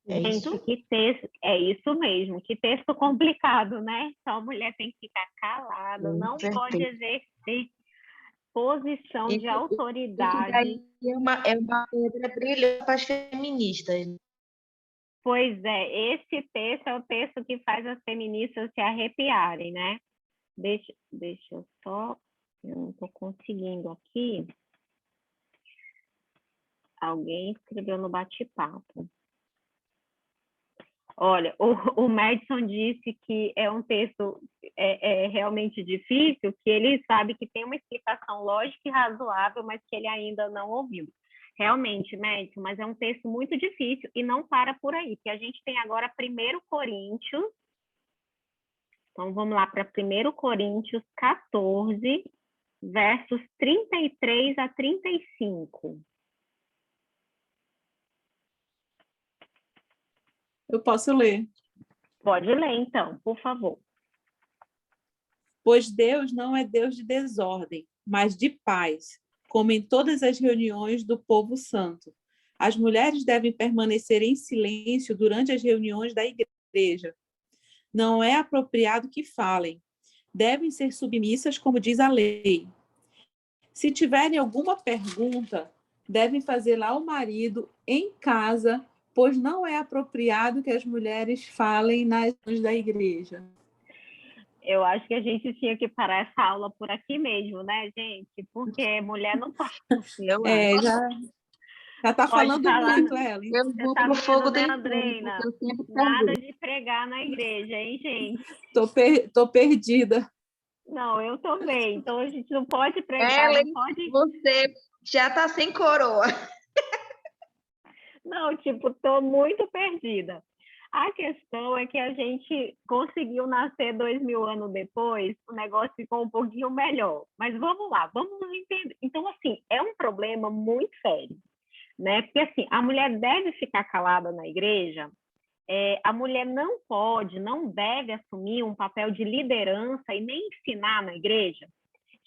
É Gente, isso? que texto, é isso mesmo, que texto complicado, né? Então a mulher tem que ficar calada, não pode exercer posição de autoridade. Isso daí é uma pedra brilhante para as feministas. Pois é, esse texto é o texto que faz as feministas se arrepiarem, né? Deixa eu só, eu não estou conseguindo aqui. Alguém escreveu no bate-papo. Olha, o Madison disse que é um texto realmente difícil, que ele sabe que tem uma explicação lógica e razoável, mas que ele ainda não ouviu. Realmente, Madison, mas é um texto muito difícil e não para por aí, porque a gente tem agora 1 Coríntios. Então, vamos lá para 1 Coríntios 14, versos 33 a 35. Eu posso ler. Pode ler, então, por favor. Pois Deus não é Deus de desordem, mas de paz, como em todas as reuniões do povo santo. As mulheres devem permanecer em silêncio durante as reuniões da igreja. Não é apropriado que falem. Devem ser submissas, como diz a lei. Se tiverem alguma pergunta, devem fazê-la ao marido em casa, pois não é apropriado que as mulheres falem nas reuniões da igreja. Eu acho que a gente tinha que parar essa aula por aqui mesmo, né, gente? Porque mulher não pode. Já está falando muito, Ellen. Eu vou pro fogo da Andreina? Nada de pregar na igreja, hein, gente? Tô perdida. Não, eu tô bem. Então a gente não pode pregar, Ellen, não pode... você já está sem coroa. Não, tipo, tô muito perdida. A questão é que a gente conseguiu nascer 2000 anos depois, o negócio ficou um pouquinho melhor. Mas vamos lá, vamos entender. Então, assim, é um problema muito sério, né? Porque, assim, a mulher deve ficar calada na igreja, a mulher não pode, não deve assumir um papel de liderança e nem ensinar na igreja.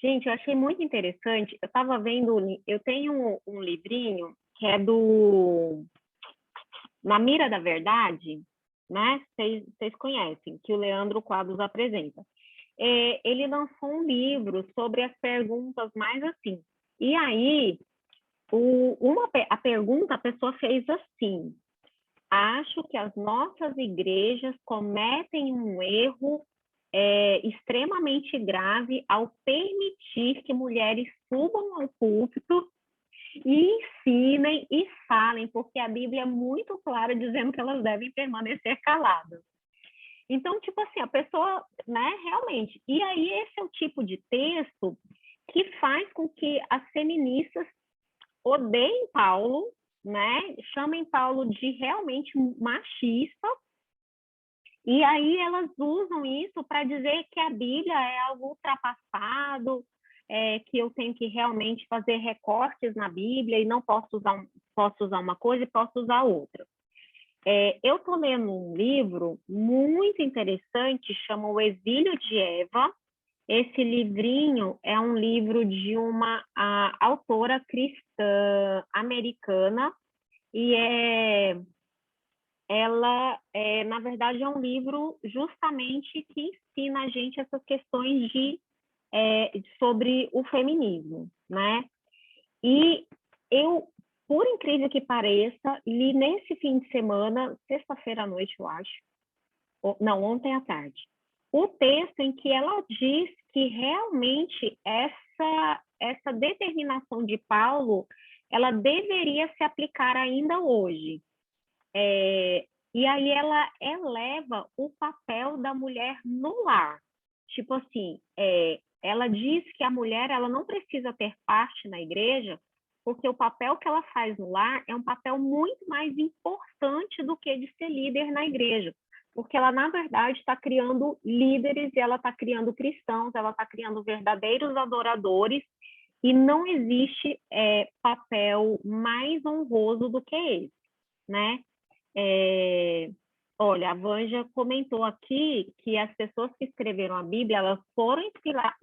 Gente, eu achei muito interessante, eu estava vendo, eu tenho um livrinho que é do Na Mira da Verdade, né? Vocês conhecem, que o Leandro Quadros apresenta. Ele lançou um livro sobre as perguntas mais assim. E aí, a pergunta, a pessoa fez assim: acho que as nossas igrejas cometem um erro extremamente grave ao permitir que mulheres subam ao púlpito e ensinem e falem, porque a Bíblia é muito clara dizendo que elas devem permanecer caladas. Então, tipo assim, a pessoa, né, realmente... E aí esse é o tipo de texto que faz com que as feministas odeiem Paulo, né, chamem Paulo de realmente machista, E aí elas usam isso para dizer que a Bíblia é algo ultrapassado, que eu tenho que realmente fazer recortes na Bíblia e não posso usar uma coisa e posso usar outra. Eu estou lendo um livro muito interessante, chama O Exílio de Eva. Esse livrinho é um livro de uma autora cristã americana, e ela, na verdade, é um livro justamente que ensina a gente essas questões sobre o feminismo, né? E eu, por incrível que pareça, li nesse fim de semana, sexta-feira à noite, eu acho, não, ontem à tarde, o texto em que ela diz que realmente essa determinação de Paulo, ela deveria se aplicar ainda hoje. E aí ela eleva o papel da mulher no lar. Tipo assim, ela diz que a mulher ela não precisa ter parte na igreja, porque o papel que ela faz no lar é um papel muito mais importante do que de ser líder na igreja. Porque ela, na verdade, está criando líderes, e ela está criando cristãos, ela está criando verdadeiros adoradores, e não existe papel mais honroso do que esse, né? Olha, a Vanja comentou aqui que as pessoas que escreveram a Bíblia, elas foram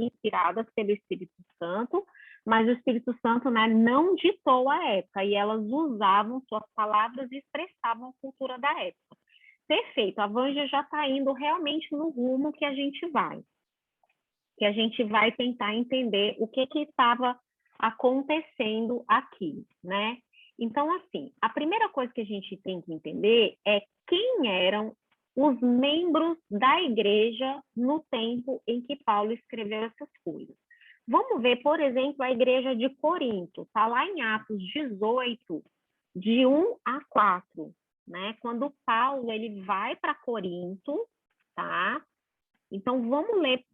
inspiradas pelo Espírito Santo, mas o Espírito Santo, né, não ditou a época, e elas usavam suas palavras e expressavam a cultura da época. Perfeito, a Vanja já está indo realmente no rumo que a gente vai tentar entender o que estava acontecendo aqui, né? Então, assim, a primeira coisa que a gente tem que entender é quem eram os membros da igreja no tempo em que Paulo escreveu essas coisas. Vamos ver, por exemplo, a igreja de Corinto, está lá em Atos 18, de 1 a 4, né? Quando Paulo ele vai para Corinto, tá? Então, vamos ler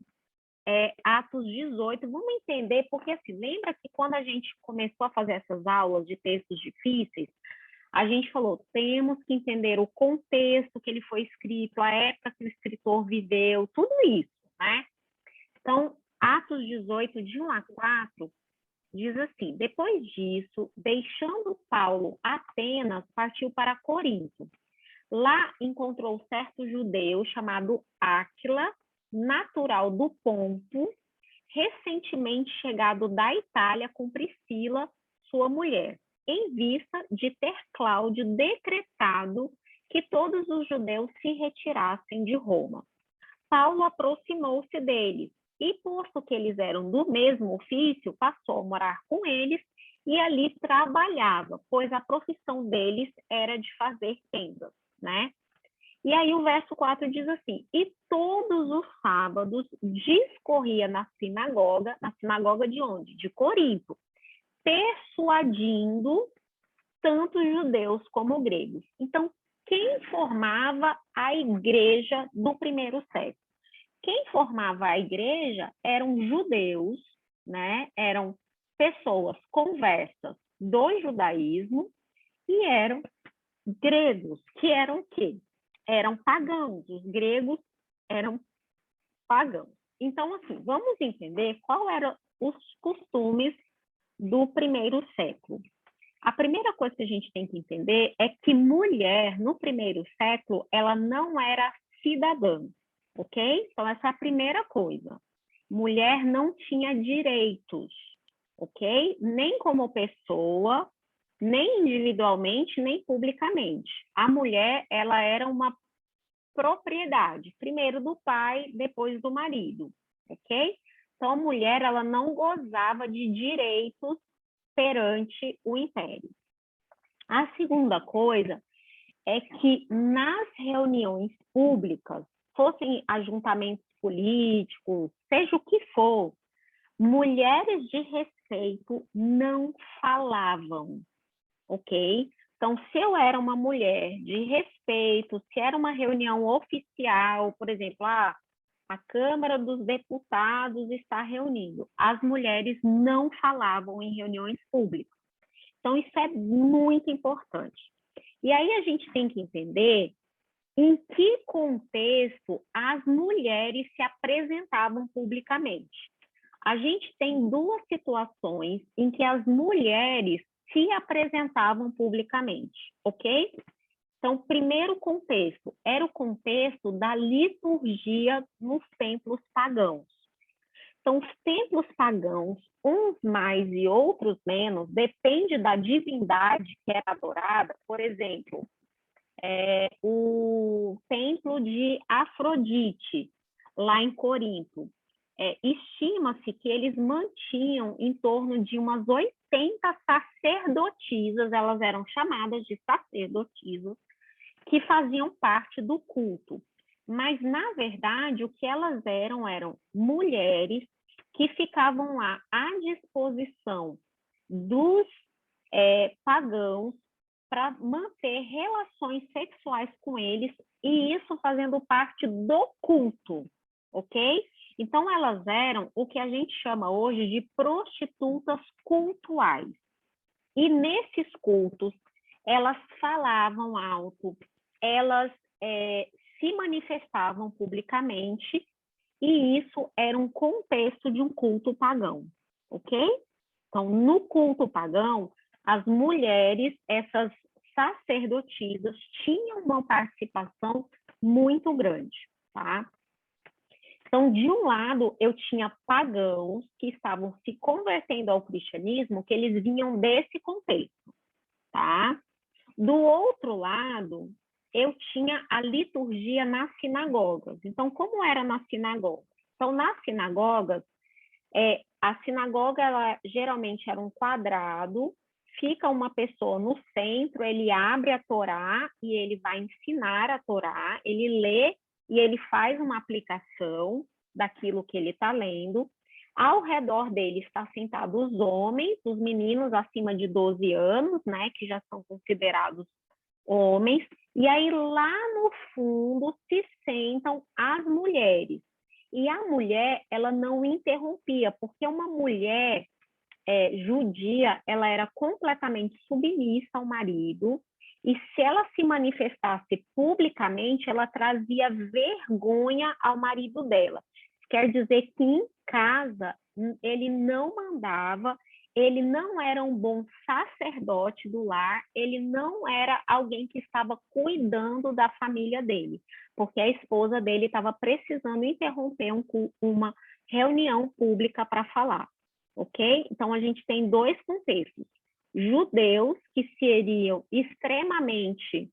Atos 18, vamos entender, porque assim, lembra que quando a gente começou a fazer essas aulas de textos difíceis, a gente falou, temos que entender o contexto que ele foi escrito, a época que o escritor viveu, tudo isso, né? Então, Atos 18, de 1 a 4, diz assim, depois disso, deixando Paulo Atenas, partiu para Corinto. Lá encontrou certo judeu chamado Áquila, natural do Ponto, recentemente chegado da Itália com Priscila, sua mulher, em vista de ter Cláudio decretado que todos os judeus se retirassem de Roma. Paulo aproximou-se deles e, posto que eles eram do mesmo ofício, passou a morar com eles e ali trabalhava, pois a profissão deles era de fazer tendas, né? E aí o verso 4 diz assim, e todos os sábados discorria na sinagoga de onde? De Corinto, persuadindo tanto judeus como gregos. Então, quem formava a igreja do primeiro século? Quem formava a igreja eram judeus, né? Eram pessoas conversas do judaísmo e eram gregos, que eram o quê? Eram pagãos, os gregos eram pagãos. Então, assim, vamos entender qual eram os costumes do primeiro século. A primeira coisa que a gente tem que entender é que mulher, no primeiro século, ela não era cidadã, ok? Então, essa é a primeira coisa. Mulher não tinha direitos, ok? Nem como pessoa, nem individualmente, nem publicamente. A mulher, ela era uma propriedade, primeiro do pai, depois do marido, ok? Então, a mulher, ela não gozava de direitos perante o império. A segunda coisa é que nas reuniões públicas, fossem ajuntamentos políticos, seja o que for, mulheres de respeito não falavam, ok? Então, se eu era uma mulher de respeito, se era uma reunião oficial, por exemplo, a Câmara dos Deputados está reunindo, as mulheres não falavam em reuniões públicas. Então, isso é muito importante. E aí a gente tem que entender em que contexto as mulheres se apresentavam publicamente. A gente tem duas situações em que as mulheres se apresentavam publicamente, ok? Então, primeiro contexto, era o contexto da liturgia nos templos pagãos. Então, os templos pagãos, uns mais e outros menos, depende da divindade que era adorada. Por exemplo, o templo de Afrodite, lá em Corinto. Estima-se que eles mantinham em torno de umas 80 sacerdotisas, elas eram chamadas de sacerdotisas, que faziam parte do culto. Mas, na verdade, o que elas eram mulheres que ficavam lá à disposição dos pagãos para manter relações sexuais com eles, e isso fazendo parte do culto, ok? Então, elas eram o que a gente chama hoje de prostitutas cultuais. E nesses cultos, elas falavam alto, elas se manifestavam publicamente, e isso era um contexto de um culto pagão, ok? Então, no culto pagão, as mulheres, essas sacerdotisas, tinham uma participação muito grande, tá? Então, de um lado, eu tinha pagãos que estavam se convertendo ao cristianismo, que eles vinham desse contexto, tá? Do outro lado, eu tinha a liturgia nas sinagogas. Então, como era na sinagoga? Então, nas sinagogas, a sinagoga, ela geralmente era um quadrado, fica uma pessoa no centro, ele abre a Torá e ele vai ensinar a Torá, ele lê e ele faz uma aplicação daquilo que ele está lendo. Ao redor dele está sentados os homens, os meninos acima de 12 anos, né, que já são considerados homens, e aí lá no fundo se sentam as mulheres. E a mulher, ela não interrompia, porque uma mulher judia, ela era completamente submissa ao marido, e se ela se manifestasse publicamente, ela trazia vergonha ao marido dela. Quer dizer que em casa ele não mandava, ele não era um bom sacerdote do lar, ele não era alguém que estava cuidando da família dele, porque a esposa dele estava precisando interromper uma reunião pública para falar, ok? Então, a gente tem dois contextos. Judeus que seriam extremamente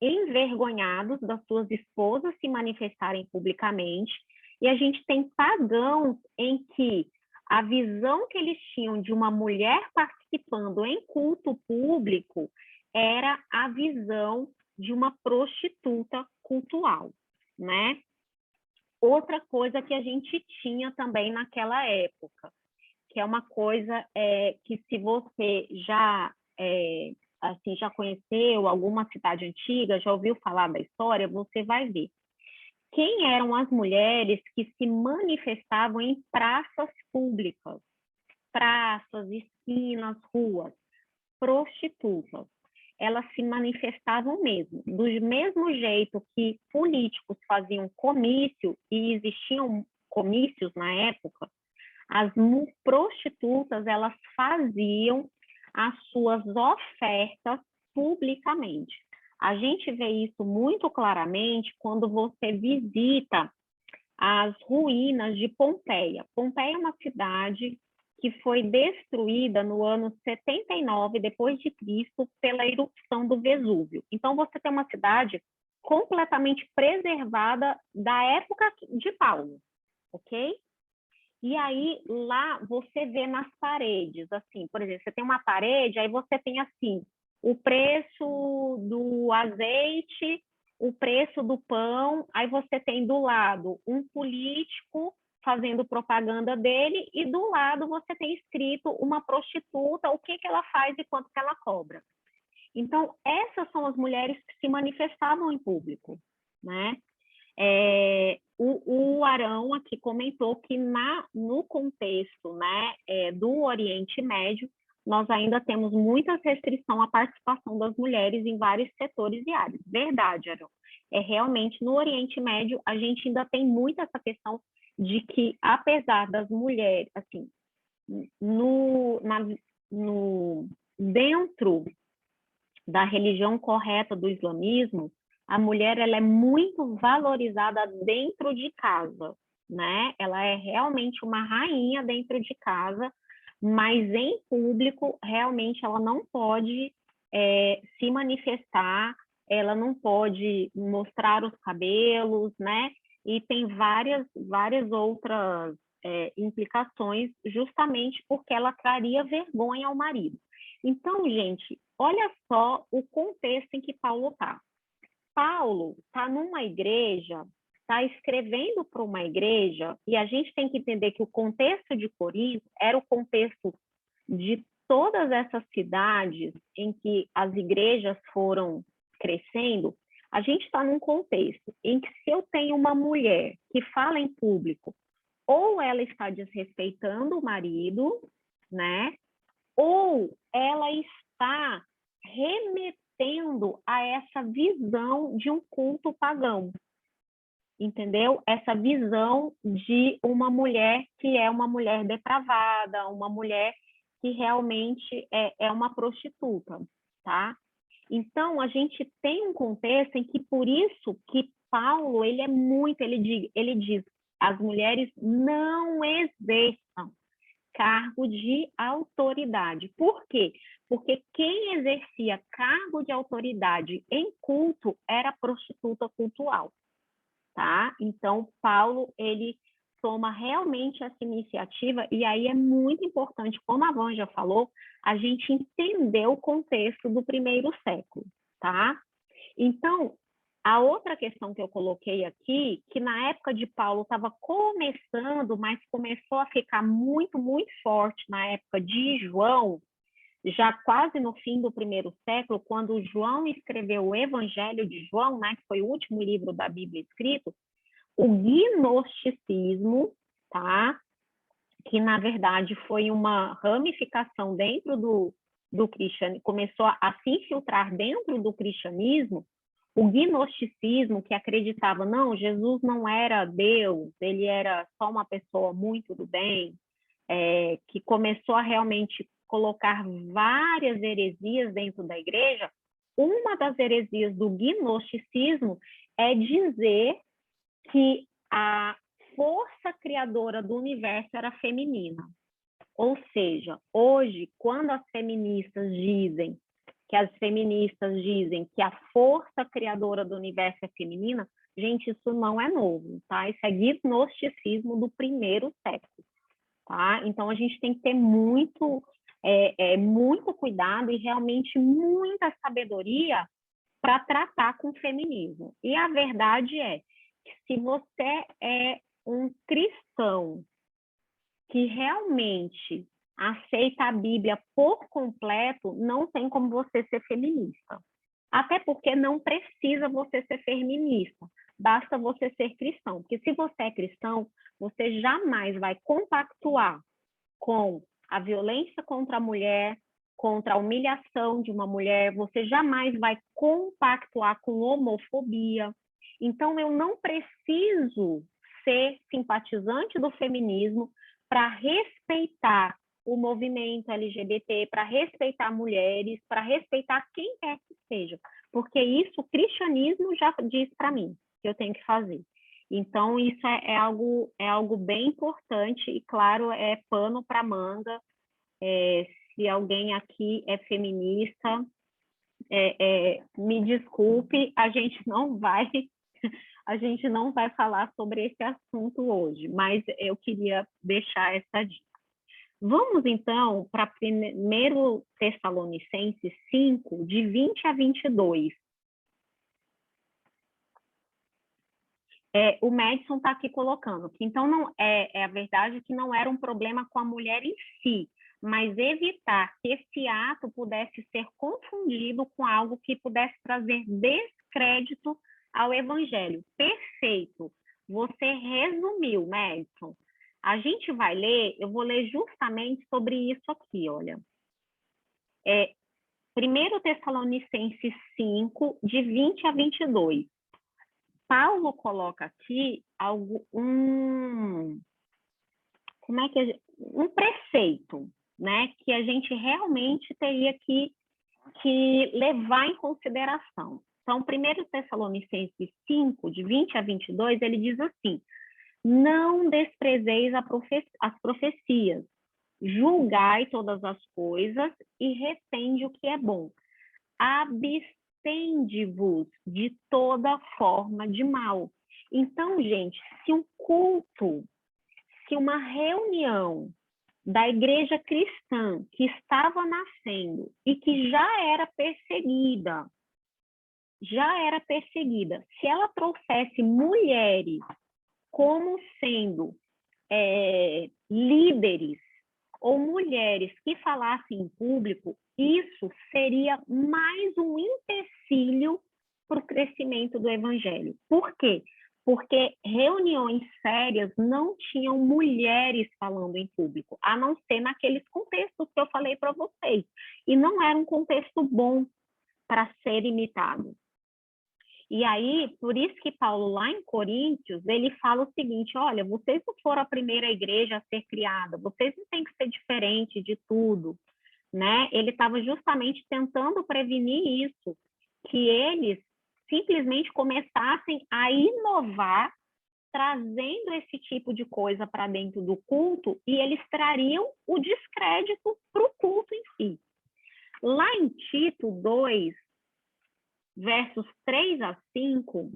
envergonhados das suas esposas se manifestarem publicamente, e a gente tem pagãos em que a visão que eles tinham de uma mulher participando em culto público era a visão de uma prostituta cultual, né? Outra coisa que a gente tinha também naquela época, que é uma coisa que se você já conheceu alguma cidade antiga, já ouviu falar da história, você vai ver. Quem eram as mulheres que se manifestavam em praças públicas, praças, esquinas, ruas? Prostitutas. Elas se manifestavam mesmo. Do mesmo jeito que políticos faziam comício, e existiam comícios na época, as prostitutas, elas faziam as suas ofertas publicamente. A gente vê isso muito claramente quando você visita as ruínas de Pompeia. Pompeia é uma cidade que foi destruída no ano 79 depois de Cristo pela erupção do Vesúvio. Então você tem uma cidade completamente preservada da época de Paulo, ok? E aí lá você vê nas paredes, assim, por exemplo, você tem uma parede, aí você tem assim o preço do azeite, o preço do pão, aí você tem do lado um político fazendo propaganda dele, e do lado você tem escrito uma prostituta, o que ela faz e quanto que ela cobra. Então, essas são as mulheres que se manifestavam em público, né? O Arão aqui comentou que no contexto, né, do Oriente Médio, nós ainda temos muita restrição à participação das mulheres em vários setores e áreas. Verdade, Arão. é realmente no Oriente Médio a gente ainda tem muito essa questão de que, apesar das mulheres, assim, dentro da religião correta do islamismo, a mulher ela é muito valorizada dentro de casa, né? Ela é realmente uma rainha dentro de casa, mas em público realmente ela não pode se manifestar, ela não pode mostrar os cabelos, né? E tem várias outras implicações, justamente porque ela traria vergonha ao marido. Então, gente, olha só o contexto em que Paulo está. Paulo está numa igreja, está escrevendo para uma igreja, e a gente tem que entender que o contexto de Corinto era o contexto de todas essas cidades em que as igrejas foram crescendo. A gente está num contexto em que, se eu tenho uma mulher que fala em público, ou ela está desrespeitando o marido, né? Ou ela está remetendo a essa visão de um culto pagão, entendeu? Essa visão de uma mulher que é uma mulher depravada, uma mulher que realmente é uma prostituta, tá? Então, a gente tem um contexto em que, por isso, que Paulo, ele diz, as mulheres não exerçam cargo de autoridade. Por quê? Porque quem exercia cargo de autoridade em culto era prostituta cultual, tá? Então, Paulo, ele toma realmente essa iniciativa, e aí é muito importante, como a Van já falou, a gente entender o contexto do primeiro século, tá? Então, a outra questão que eu coloquei aqui, que na época de Paulo estava começando, mas começou a ficar muito, muito forte na época de João, já quase no fim do primeiro século, quando João escreveu o Evangelho de João, né, que foi o último livro da Bíblia escrito, o gnosticismo, tá? Que na verdade foi uma ramificação dentro do cristianismo, começou a se infiltrar dentro do cristianismo. O gnosticismo, que acreditava, não, Jesus não era Deus, ele era só uma pessoa muito do bem, que começou a realmente colocar várias heresias dentro da igreja. Uma das heresias do gnosticismo é dizer que a força criadora do universo era feminina. Ou seja, hoje, quando as feministas dizem que a força criadora do universo é feminina, gente, isso não é novo, tá? Isso é gnosticismo do primeiro século, tá? Então, a gente tem que ter muito cuidado e realmente muita sabedoria para tratar com o feminismo. E a verdade é que, se você é um cristão que realmente aceita a Bíblia por completo, não tem como você ser feminista. Até porque não precisa você ser feminista, basta você ser cristão. Porque se você é cristão, você jamais vai compactuar com a violência contra a mulher, contra a humilhação de uma mulher, você jamais vai compactuar com homofobia. Então, eu não preciso ser simpatizante do feminismo para respeitar o movimento LGBT, para respeitar mulheres, para respeitar quem quer que seja, porque isso o cristianismo já diz para mim que eu tenho que fazer. Então, isso é algo bem importante e, claro, é pano para manga. Se alguém aqui é feminista, me desculpe, a gente não vai falar sobre esse assunto hoje, mas eu queria deixar essa dica. Vamos, então, para 1 Tessalonicenses 5, de 20 a 22. O Madison está aqui colocando que, então, não é a verdade que não era um problema com a mulher em si, mas evitar que esse ato pudesse ser confundido com algo que pudesse trazer descrédito ao evangelho. Perfeito. Você resumiu, Madison. A gente vai ler, eu vou ler justamente sobre isso aqui, olha. 1 Tessalonicenses 5, de 20 a 22. Paulo coloca aqui um preceito, né, que a gente realmente teria que levar em consideração. Então, 1 Tessalonicenses 5, de 20 a 22, ele diz assim: não desprezeis as profecias, julgai todas as coisas e retende o que é bom. Abstende-vos de toda forma de mal. Então, gente, se um culto, se uma reunião da igreja cristã que estava nascendo e que já era perseguida, se ela trouxesse mulheres como sendo líderes ou mulheres que falassem em público, isso seria mais um empecilho para o crescimento do evangelho. Por quê? Porque reuniões sérias não tinham mulheres falando em público, a não ser naqueles contextos que eu falei para vocês. E não era um contexto bom para ser imitado. E aí, por isso que Paulo, lá em Coríntios, ele fala o seguinte: olha, vocês não foram a primeira igreja a ser criada, vocês não têm que ser diferente de tudo, né? Ele estava justamente tentando prevenir isso, que eles simplesmente começassem a inovar, trazendo esse tipo de coisa para dentro do culto, e eles trariam o descrédito para o culto em si. Lá em Tito 2, versos 3 a 5,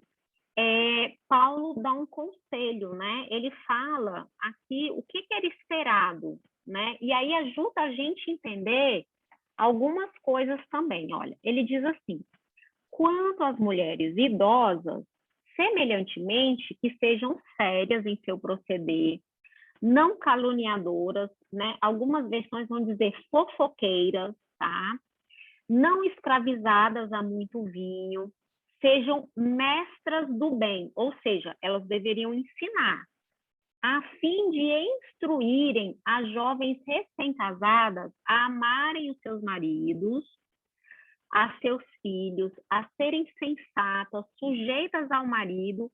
Paulo dá um conselho, né? Ele fala aqui o que era esperado, né? E aí ajuda a gente a entender algumas coisas também. Olha, ele diz assim: quanto às mulheres idosas, semelhantemente, que sejam sérias em seu proceder, não caluniadoras, né? Algumas versões vão dizer fofoqueiras, tá? Não escravizadas a muito vinho, sejam mestras do bem, ou seja, elas deveriam ensinar, a fim de instruírem as jovens recém-casadas a amarem os seus maridos, a seus filhos, a serem sensatas, sujeitas ao marido,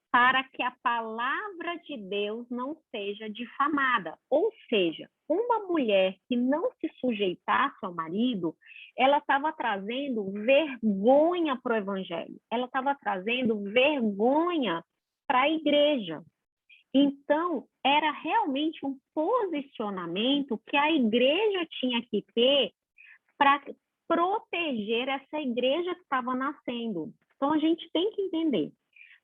para que a palavra de Deus não seja difamada. Ou seja, uma mulher que não se sujeitasse ao marido, ela estava trazendo vergonha para o evangelho, ela estava trazendo vergonha para a igreja. Então, era realmente um posicionamento que a igreja tinha que ter para proteger essa igreja que estava nascendo. Então, a gente tem que entender.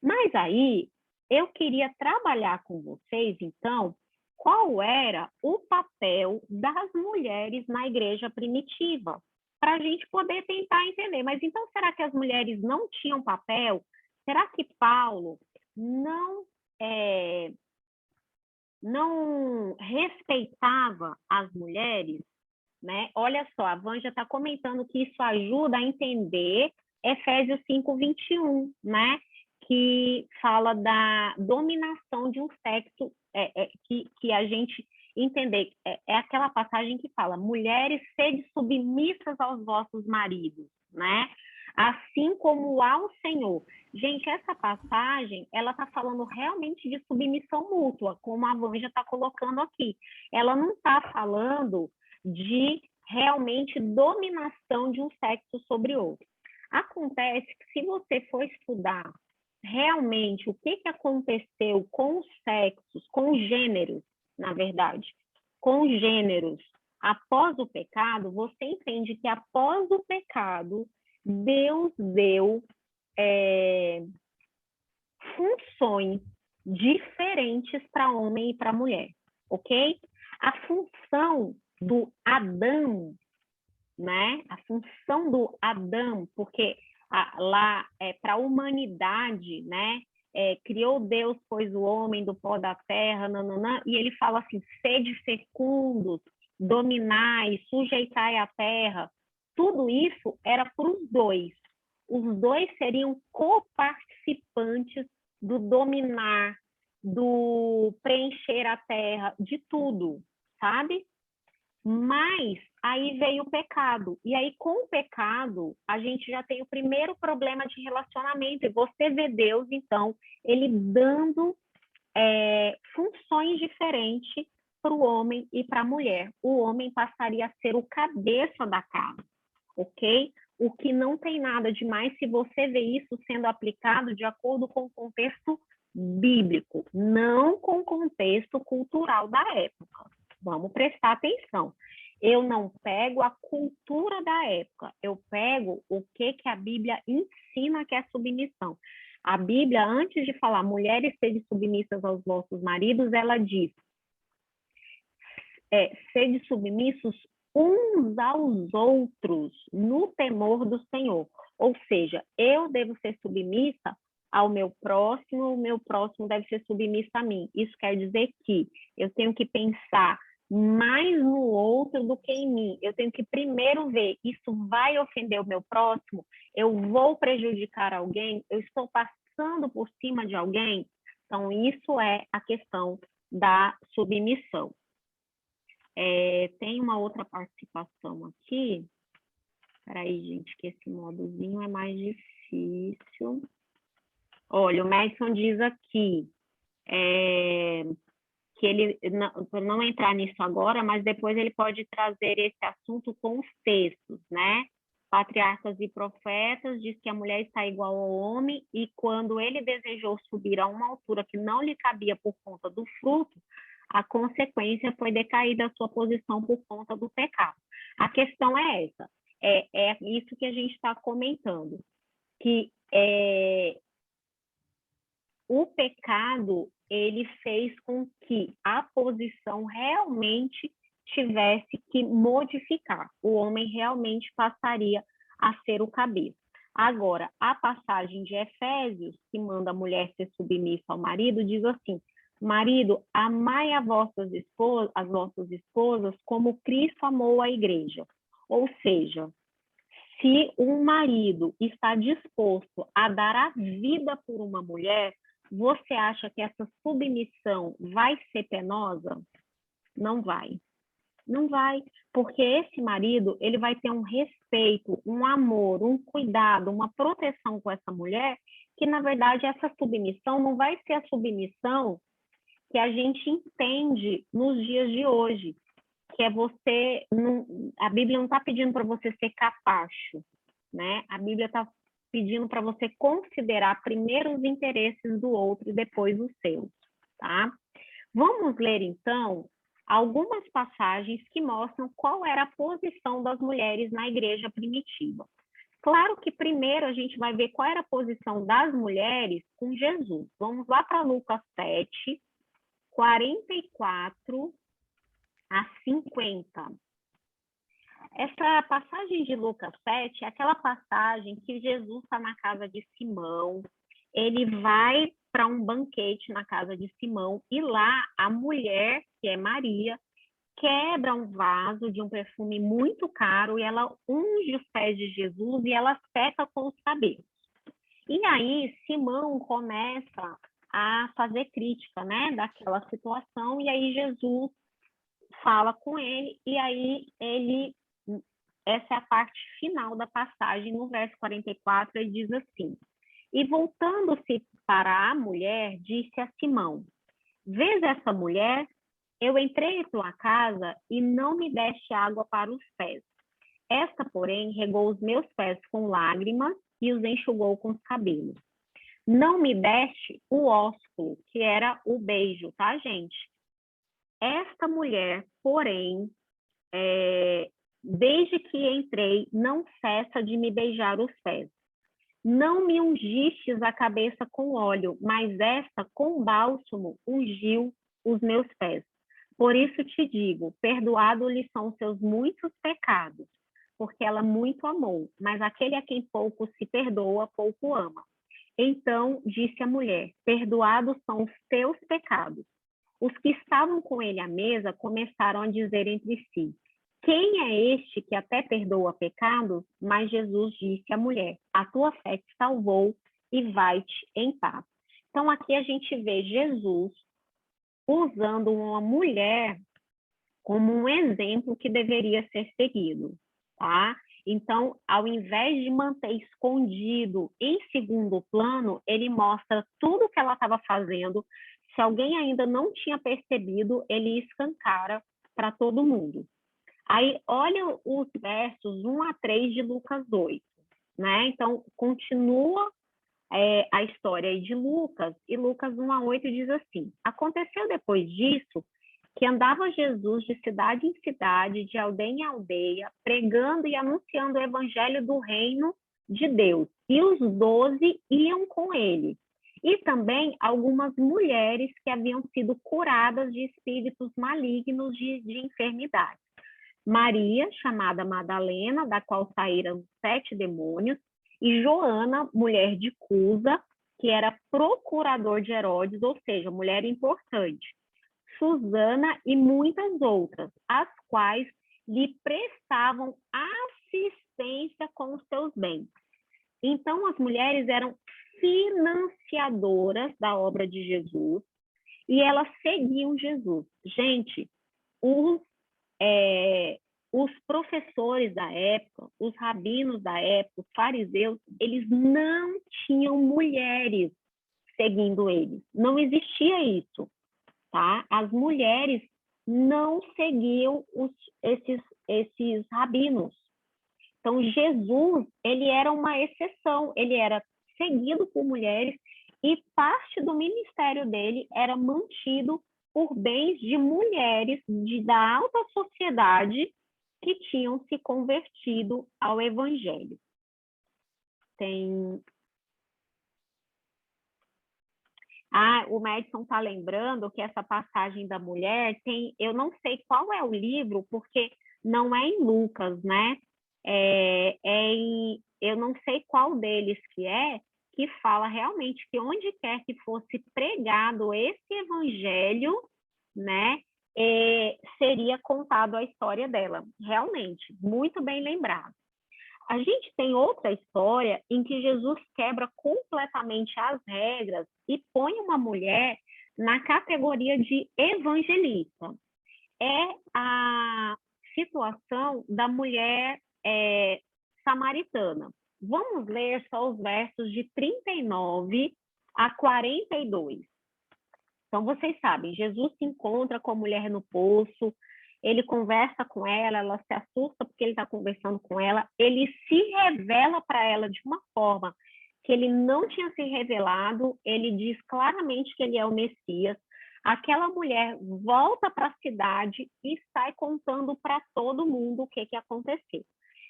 Mas aí, eu queria trabalhar com vocês, então, qual era o papel das mulheres na igreja primitiva, para a gente poder tentar entender. Mas então, será que as mulheres não tinham papel? Será que Paulo não respeitava as mulheres? Né? Olha só, a Vânia está comentando que isso ajuda a entender Efésios 5:21, né? Que fala da dominação de um sexo, que a gente entender. É aquela passagem que fala: mulheres, sede submissas aos vossos maridos, né? Assim como ao Senhor. Gente, essa passagem, ela está falando realmente de submissão mútua, como a Vânia está colocando aqui. Ela não está falando de realmente dominação de um sexo sobre outro. Acontece que, se você for estudar realmente o que aconteceu com os sexos, com os gêneros, na verdade, com os gêneros após o pecado, você entende que após o pecado, Deus deu funções diferentes para homem e para mulher, ok? A função do Adão, né? A função do Adão, porque lá para a humanidade, né? Criou Deus, pois o homem do pó da terra, nananã, e ele fala assim: sede fecundos, dominai, sujeitai a terra. Tudo isso era para os dois. Os dois seriam coparticipantes do dominar, do preencher a terra, de tudo, sabe? Mas aí veio o pecado. E aí, com o pecado, a gente já tem o primeiro problema de relacionamento. E você vê Deus, então, ele dando funções diferentes para o homem e para a mulher. O homem passaria a ser o cabeça da casa, ok? O que não tem nada de mais se você vê isso sendo aplicado de acordo com o contexto bíblico, não com o contexto cultural da época. Vamos prestar atenção. Eu não pego a cultura da época, eu pego o que a Bíblia ensina que é submissão. A Bíblia, antes de falar mulheres sede submissas aos vossos maridos, ela diz sede submissos uns aos outros no temor do Senhor. Ou seja, eu devo ser submissa ao meu próximo, o meu próximo deve ser submisso a mim. Isso quer dizer que eu tenho que pensar mais no outro do que em mim. Eu tenho que primeiro ver, isso vai ofender o meu próximo? Eu vou prejudicar alguém? Eu estou passando por cima de alguém? Então, isso é a questão da submissão. Tem uma outra participação aqui. Espera aí, gente, que esse modozinho é mais difícil. Olha, o Madison diz aqui que ele, não entrar nisso agora, mas depois ele pode trazer esse assunto com os textos, né? Patriarcas e Profetas diz que a mulher está igual ao homem e quando ele desejou subir a uma altura que não lhe cabia por conta do fruto, a consequência foi decair da sua posição por conta do pecado. A questão é essa, é isso que a gente está comentando, que o pecado, ele fez com que a posição realmente tivesse que modificar. O homem realmente passaria a ser o cabeça. Agora, a passagem de Efésios, que manda a mulher ser submissa ao marido, diz assim: marido, amai as vossas esposas como Cristo amou a igreja. Ou seja, se um marido está disposto a dar a vida por uma mulher, você acha que essa submissão vai ser penosa? Não vai. Não vai, porque esse marido, ele vai ter um respeito, um amor, um cuidado, uma proteção com essa mulher, que, na verdade, essa submissão não vai ser a submissão que a gente entende nos dias de hoje, que é você... a Bíblia não está pedindo para você ser capacho, né? A Bíblia está pedindo para você considerar primeiro os interesses do outro e depois os seus, tá? Vamos ler, então, algumas passagens que mostram qual era a posição das mulheres na igreja primitiva. Claro que primeiro a gente vai ver qual era a posição das mulheres com Jesus. Vamos lá para Lucas 7, 44 a 50. Essa passagem de Lucas 7 é aquela passagem que Jesus está na casa de Simão, ele vai para um banquete na casa de Simão e lá a mulher, que é Maria, quebra um vaso de um perfume muito caro e ela unge os pés de Jesus e ela seca com os cabelos. E aí Simão começa a fazer crítica, né, daquela situação e aí Jesus fala com ele e aí essa é a parte final da passagem, no verso 44, ele diz assim: e voltando-se para a mulher, disse a Simão: vês essa mulher? Eu entrei em tua casa e não me deste água para os pés. Esta, porém, regou os meus pés com lágrimas e os enxugou com os cabelos. Não me deste o ósculo, que era o beijo, tá, gente? Esta mulher, porém, desde que entrei, não cessa de me beijar os pés. Não me ungistes a cabeça com óleo, mas esta, com bálsamo, ungiu os meus pés. Por isso te digo, perdoado-lhe são seus muitos pecados, porque ela muito amou, mas aquele a quem pouco se perdoa, pouco ama. Então disse a mulher: perdoados são os teus pecados. Os que estavam com ele à mesa começaram a dizer entre si: quem é este que até perdoa pecados? Mas Jesus disse à mulher: a tua fé te salvou e vai-te em paz. Então, aqui a gente vê Jesus usando uma mulher como um exemplo que deveria ser seguido, tá? Então, ao invés de manter escondido em segundo plano, ele mostra tudo o que ela estava fazendo. Se alguém ainda não tinha percebido, ele escancara para todo mundo. Aí, olha os versos 1 a 3 de Lucas 8, né? Então, continua a história aí de Lucas, e Lucas 1 a 8 diz assim: aconteceu depois disso que andava Jesus de cidade em cidade, de aldeia em aldeia, pregando e anunciando o evangelho do reino de Deus. E os 12 iam com ele. E também algumas mulheres que haviam sido curadas de espíritos malignos de enfermidade. Maria, chamada Madalena, da qual saíram 7 demônios, e Joana, mulher de Cusa, que era procurador de Herodes, ou seja, mulher importante. Susana e muitas outras, as quais lhe prestavam assistência com os seus bens. Então, as mulheres eram financiadoras da obra de Jesus e elas seguiam Jesus. Gente, os professores da época, os rabinos da época, os fariseus, eles não tinham mulheres seguindo eles. Não existia isso. Tá? As mulheres não seguiam esses rabinos. Então, Jesus, ele era uma exceção, ele era seguido por mulheres e parte do ministério dele era mantido por bens de mulheres da alta sociedade que tinham se convertido ao evangelho. O Madison está lembrando que essa passagem da mulher tem, eu não sei qual é o livro, porque não é em Lucas, né? Eu não sei qual deles que fala realmente que onde quer que fosse pregado esse evangelho, né, seria contado a história dela. Realmente, muito bem lembrado. A gente tem outra história em que Jesus quebra completamente as regras e põe uma mulher na categoria de evangelista. É a situação da mulher samaritana. Vamos ler só os versos de 39 a 42. Então, vocês sabem, Jesus se encontra com a mulher no poço, ele conversa com ela, ela se assusta porque ele está conversando com ela, ele se revela para ela de uma forma que ele não tinha se revelado, ele diz claramente que ele é o Messias. Aquela mulher volta para a cidade e sai contando para todo mundo o que aconteceu.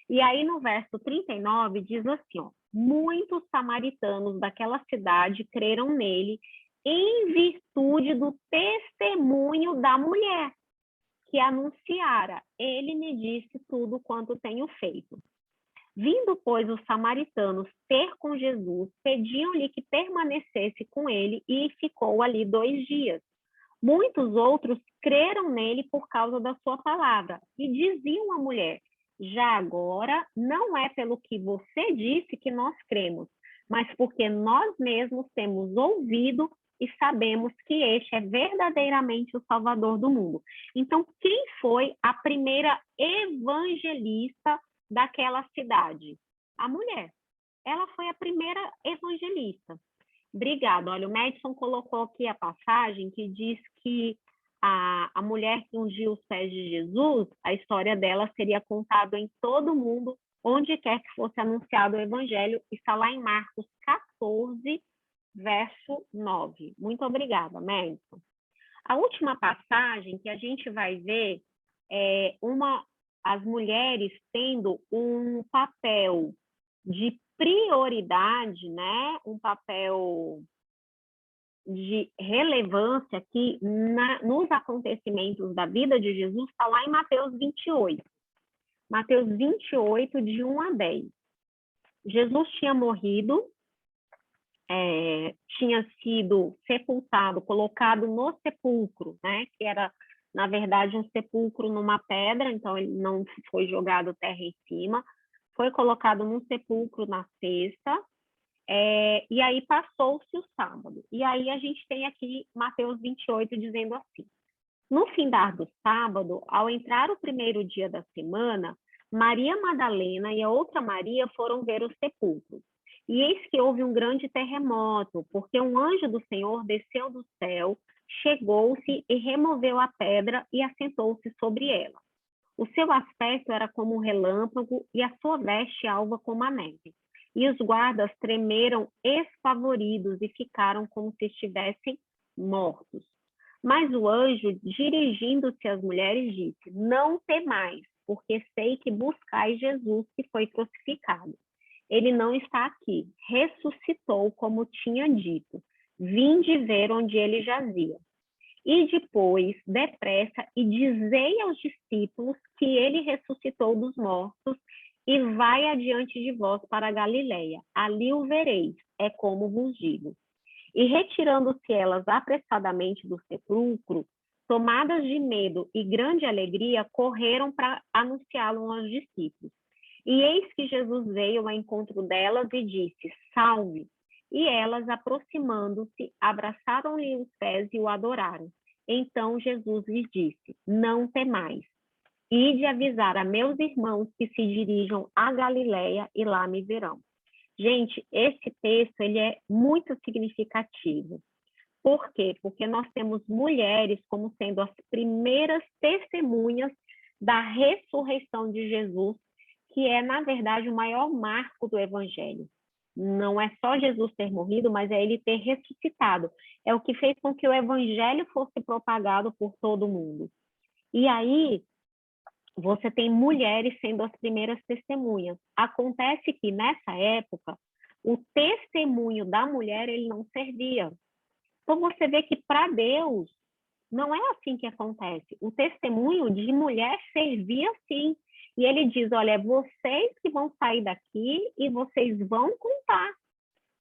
E aí no verso 39 diz assim, ó, muitos samaritanos daquela cidade creram nele em virtude do testemunho da mulher que anunciara, ele me disse tudo quanto tenho feito. Vindo, pois, os samaritanos ter com Jesus, pediam-lhe que permanecesse com ele e ficou ali 2 dias. Muitos outros creram nele por causa da sua palavra e diziam à mulher, já agora não é pelo que você disse que nós cremos, mas porque nós mesmos temos ouvido e sabemos que este é verdadeiramente o Salvador do mundo. Então, quem foi a primeira evangelista daquela cidade? A mulher. Ela foi a primeira evangelista. Obrigada. Olha, o Madison colocou aqui a passagem que diz que a mulher que ungiu os pés de Jesus, a história dela seria contada em todo o mundo, onde quer que fosse anunciado o evangelho, está lá em Marcos 14, verso 9. Muito obrigada, Madison. A última passagem que a gente vai ver é as mulheres tendo um papel de prioridade, né? Um papel de relevância aqui nos acontecimentos da vida de Jesus, está lá em Mateus 28. Mateus 28, de 1 a 10. Jesus tinha morrido, tinha sido sepultado, colocado no sepulcro, né? Que era, na verdade, um sepulcro numa pedra, então ele não foi jogado terra em cima, foi colocado num sepulcro na sexta, e aí passou-se o sábado. E aí a gente tem aqui Mateus 28 dizendo assim, No findar do sábado, ao entrar o primeiro dia da semana, Maria Madalena e a outra Maria foram ver o sepulcro. E eis que houve um grande terremoto, porque um anjo do Senhor desceu do céu, chegou-se e removeu a pedra e assentou-se sobre ela. O seu aspecto era como um relâmpago e a sua veste alva como a neve. E os guardas tremeram espavoridos e ficaram como se estivessem mortos. Mas o anjo, dirigindo-se às mulheres, disse: não temais, porque sei que buscais Jesus que foi crucificado. Ele não está aqui, ressuscitou como tinha dito. Vinde ver onde ele jazia. E depois, depressa, e dizei aos discípulos que ele ressuscitou dos mortos e vai adiante de vós para a Galileia. Ali o vereis, é como vos digo. E retirando-se elas apressadamente do sepulcro, tomadas de medo e grande alegria, correram para anunciá-lo aos discípulos. E eis que Jesus veio ao encontro delas e disse: salve! E elas, aproximando-se, abraçaram-lhe os pés e o adoraram. Então Jesus lhes disse: não temais. Ide avisar a meus irmãos que se dirijam à Galileia e lá me verão. Gente, esse texto ele é muito significativo. Por quê? Porque nós temos mulheres como sendo as primeiras testemunhas da ressurreição de Jesus, que é, na verdade, o maior marco do Evangelho. Não é só Jesus ter morrido, mas é ele ter ressuscitado. É o que fez com que o Evangelho fosse propagado por todo mundo. E aí, você tem mulheres sendo as primeiras testemunhas. Acontece que, nessa época, o testemunho da mulher ele não servia. Então, você vê que, para Deus, não é assim que acontece. O testemunho de mulher servia sim. E ele diz, olha, é vocês que vão sair daqui e vocês vão contar.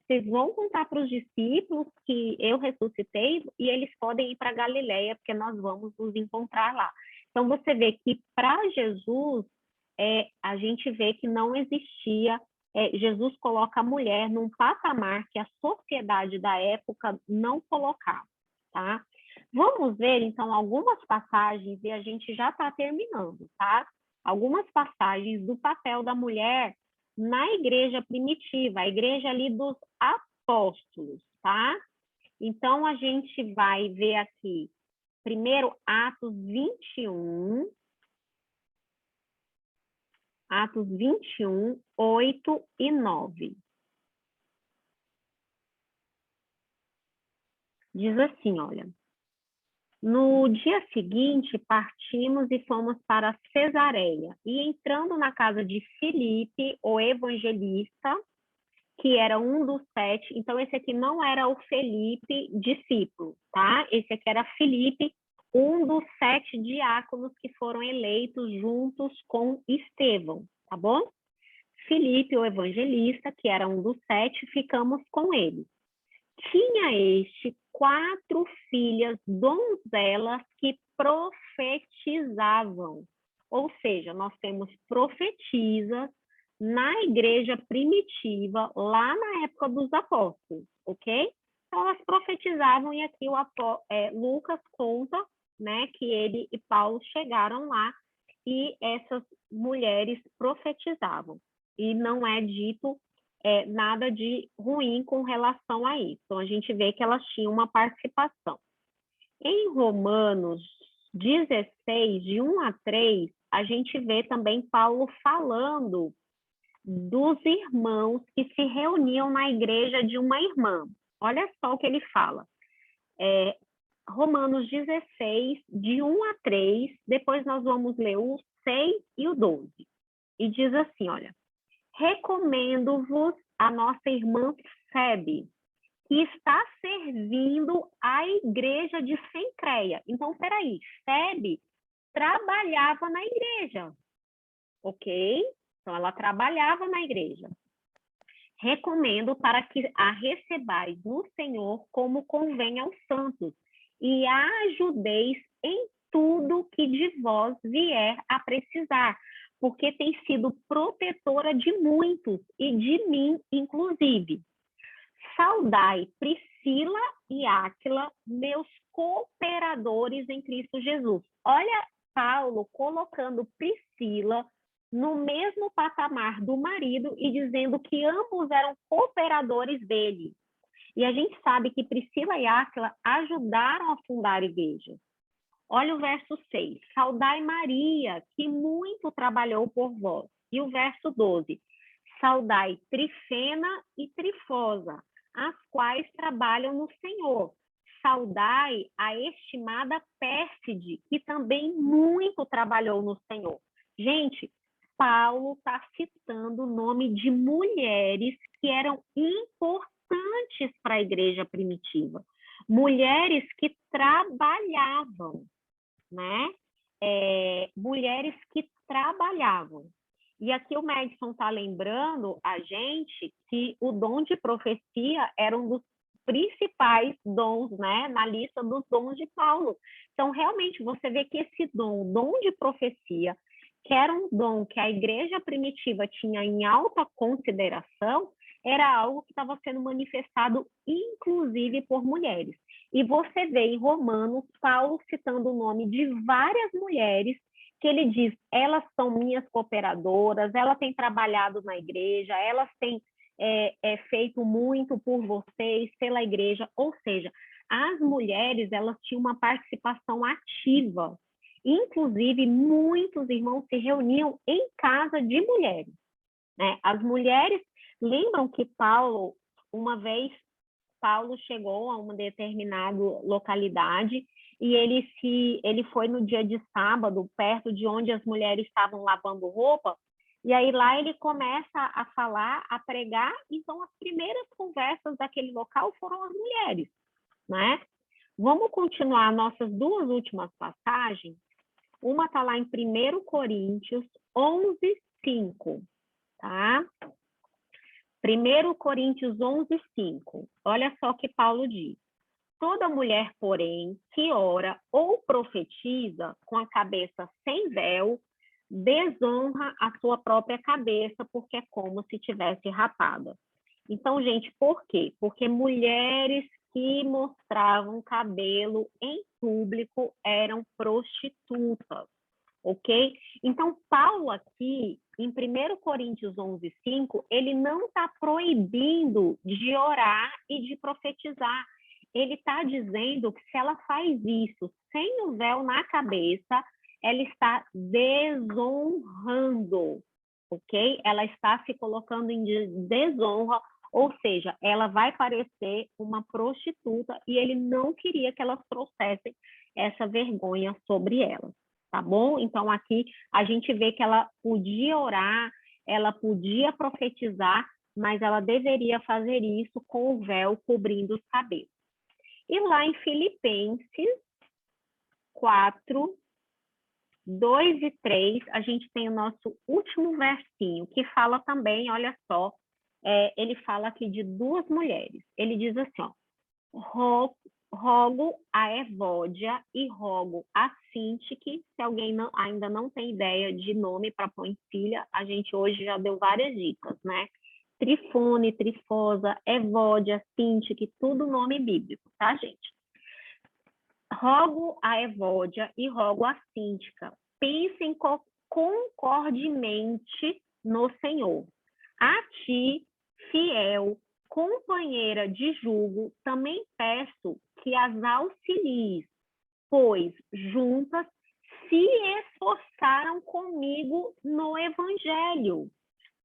Vocês vão contar para os discípulos que eu ressuscitei e eles podem ir para Galileia, porque nós vamos nos encontrar lá. Então, você vê que para Jesus, a gente vê que não existia, Jesus coloca a mulher num patamar que a sociedade da época não colocava, tá? Vamos ver, então, algumas passagens, e a gente já está terminando, tá? Algumas passagens do papel da mulher na igreja primitiva, a igreja ali dos apóstolos, tá? Então, a gente vai ver aqui, primeiro, Atos 21, 8 e 9. Diz assim, olha, no dia seguinte, partimos e fomos para Cesareia, e entrando na casa de Filipe, o evangelista, que era um dos 7, então esse aqui não era o Felipe, discípulo, tá? Esse aqui era Filipe, um dos 7 diáconos que foram eleitos juntos com Estevão, tá bom? Filipe, o evangelista, que era um dos 7, ficamos com ele. Tinha este 4 filhas donzelas que profetizavam. Ou seja, nós temos profetisas na igreja primitiva, lá na época dos apóstolos, ok? Então, elas profetizavam, e aqui Lucas conta, né, que ele e Paulo chegaram lá e essas mulheres profetizavam. E não é dito nada de ruim com relação a isso. Então, a gente vê que elas tinham uma participação. Em Romanos 16, de 1 a 3, a gente vê também Paulo falando dos irmãos que se reuniam na igreja de uma irmã. Olha só o que ele fala. Romanos 16, de 1 a 3, depois nós vamos ler o 6 e o 12. E diz assim, olha, recomendo-vos a nossa irmã Febe, que está servindo a igreja de Cencreia. Então, peraí, Febe trabalhava na igreja, ok? Então, ela trabalhava na igreja. Recomendo para que a recebais no Senhor como convém aos santos e a ajudeis em tudo que de vós vier a precisar, porque tem sido protetora de muitos e de mim, inclusive. Saudai Priscila e Áquila, meus cooperadores em Cristo Jesus. Olha Paulo colocando Priscila no mesmo patamar do marido e dizendo que ambos eram cooperadores dele. E a gente sabe que Priscila e Áquila ajudaram a fundar a igreja. Olha o verso 6. Saudai Maria, que muito trabalhou por vós. E o verso 12. Saudai Trifena e Trifosa, as quais trabalham no Senhor. Saudai a estimada Pérside, que também muito trabalhou no Senhor. Gente, Paulo está citando o nome de mulheres que eram importantes para a igreja primitiva. Mulheres que trabalhavam, né? Mulheres que trabalhavam. E aqui o Madison está lembrando a gente que o dom de profecia era um dos principais dons, né, na lista dos dons de Paulo. Então, realmente, você vê que esse dom, o dom de profecia, que era um dom que a igreja primitiva tinha em alta consideração, era algo que estava sendo manifestado, inclusive, por mulheres. E você vê em Romanos, Paulo citando o nome de várias mulheres, que ele diz, elas são minhas cooperadoras, elas têm trabalhado na igreja, elas têm feito muito por vocês, pela igreja, ou seja, as mulheres, elas tinham uma participação ativa, inclusive muitos irmãos se reuniam em casa de mulheres, né? As mulheres, lembram que Paulo, uma vez, Paulo chegou a uma determinada localidade e ele foi no dia de sábado, perto de onde as mulheres estavam lavando roupa, e aí lá ele começa a falar, a pregar, então as primeiras conversas daquele local foram as mulheres, né? Vamos continuar nossas duas últimas passagens. Uma está lá em 1 Coríntios 11:5, tá? 1 Coríntios 11:5. Olha só o que Paulo diz. Toda mulher, porém, que ora ou profetiza com a cabeça sem véu, desonra a sua própria cabeça, porque é como se tivesse rapada. Então, gente, por quê? Porque mulheres que mostravam cabelo em público eram prostitutas, ok? Então, Paulo aqui, em 1 Coríntios 11:5, ele não está proibindo de orar e de profetizar. Ele está dizendo que se ela faz isso sem o véu na cabeça, ela está desonrando, ok? Ela está se colocando em desonra, ou seja, ela vai parecer uma prostituta e ele não queria que elas trouxessem essa vergonha sobre elas, tá bom? Então, aqui a gente vê que ela podia orar, ela podia profetizar, mas ela deveria fazer isso com o véu cobrindo os cabelos. E lá em Filipenses 4, 2 e 3, a gente tem o nosso último versinho, que fala também, olha só, ele fala aqui de duas mulheres. Ele diz assim, ó, rogo a Evódia e rogo a Sintique. Se alguém ainda não tem ideia de nome para pôr em filha, a gente hoje já deu várias dicas, né? Trifone, Trifosa, Evódia, Sintique, tudo nome bíblico, tá, gente? Rogo a Evódia e rogo a Síntica, pensem concordemente no Senhor. A ti, fiel, companheira de jugo, também peço que as auxilies, pois juntas se esforçaram comigo no Evangelho,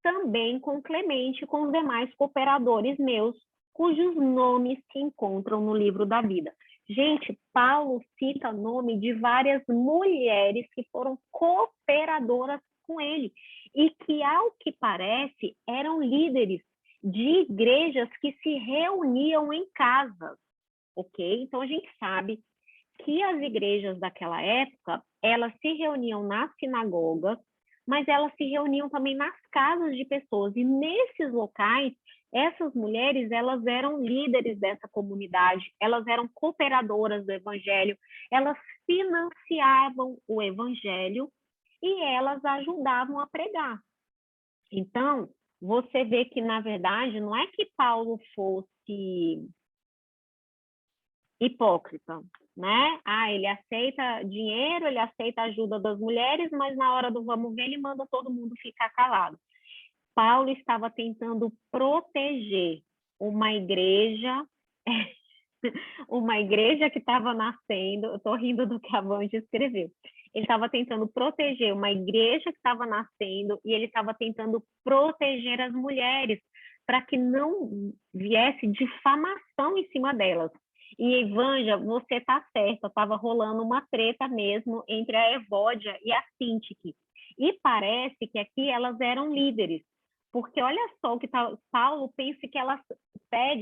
também com Clemente e com os demais cooperadores meus, cujos nomes se encontram no livro da vida. Gente, Paulo cita o nome de várias mulheres que foram cooperadoras com ele e que, ao que parece, eram líderes de igrejas que se reuniam em casas, ok? Então, a gente sabe que as igrejas daquela época, elas se reuniam nas sinagogas, mas elas se reuniam também nas casas de pessoas. E nesses locais, essas mulheres, elas eram líderes dessa comunidade, elas eram cooperadoras do evangelho, elas financiavam o evangelho e elas ajudavam a pregar. Então, você vê que, na verdade, não é que Paulo fosse hipócrita, né? Ah, ele aceita dinheiro, ele aceita a ajuda das mulheres, mas na hora do vamos ver, ele manda todo mundo ficar calado. Paulo estava tentando proteger uma igreja que estava nascendo. Eu estou rindo do que a Vânia escreveu. Ele estava tentando proteger uma igreja que estava nascendo e ele estava tentando proteger as mulheres para que não viesse difamação em cima delas. E, Evângela, você está certa, estava rolando uma treta mesmo entre a Evódia e a Sintique. E parece que aqui elas eram líderes, porque olha só o que Paulo pede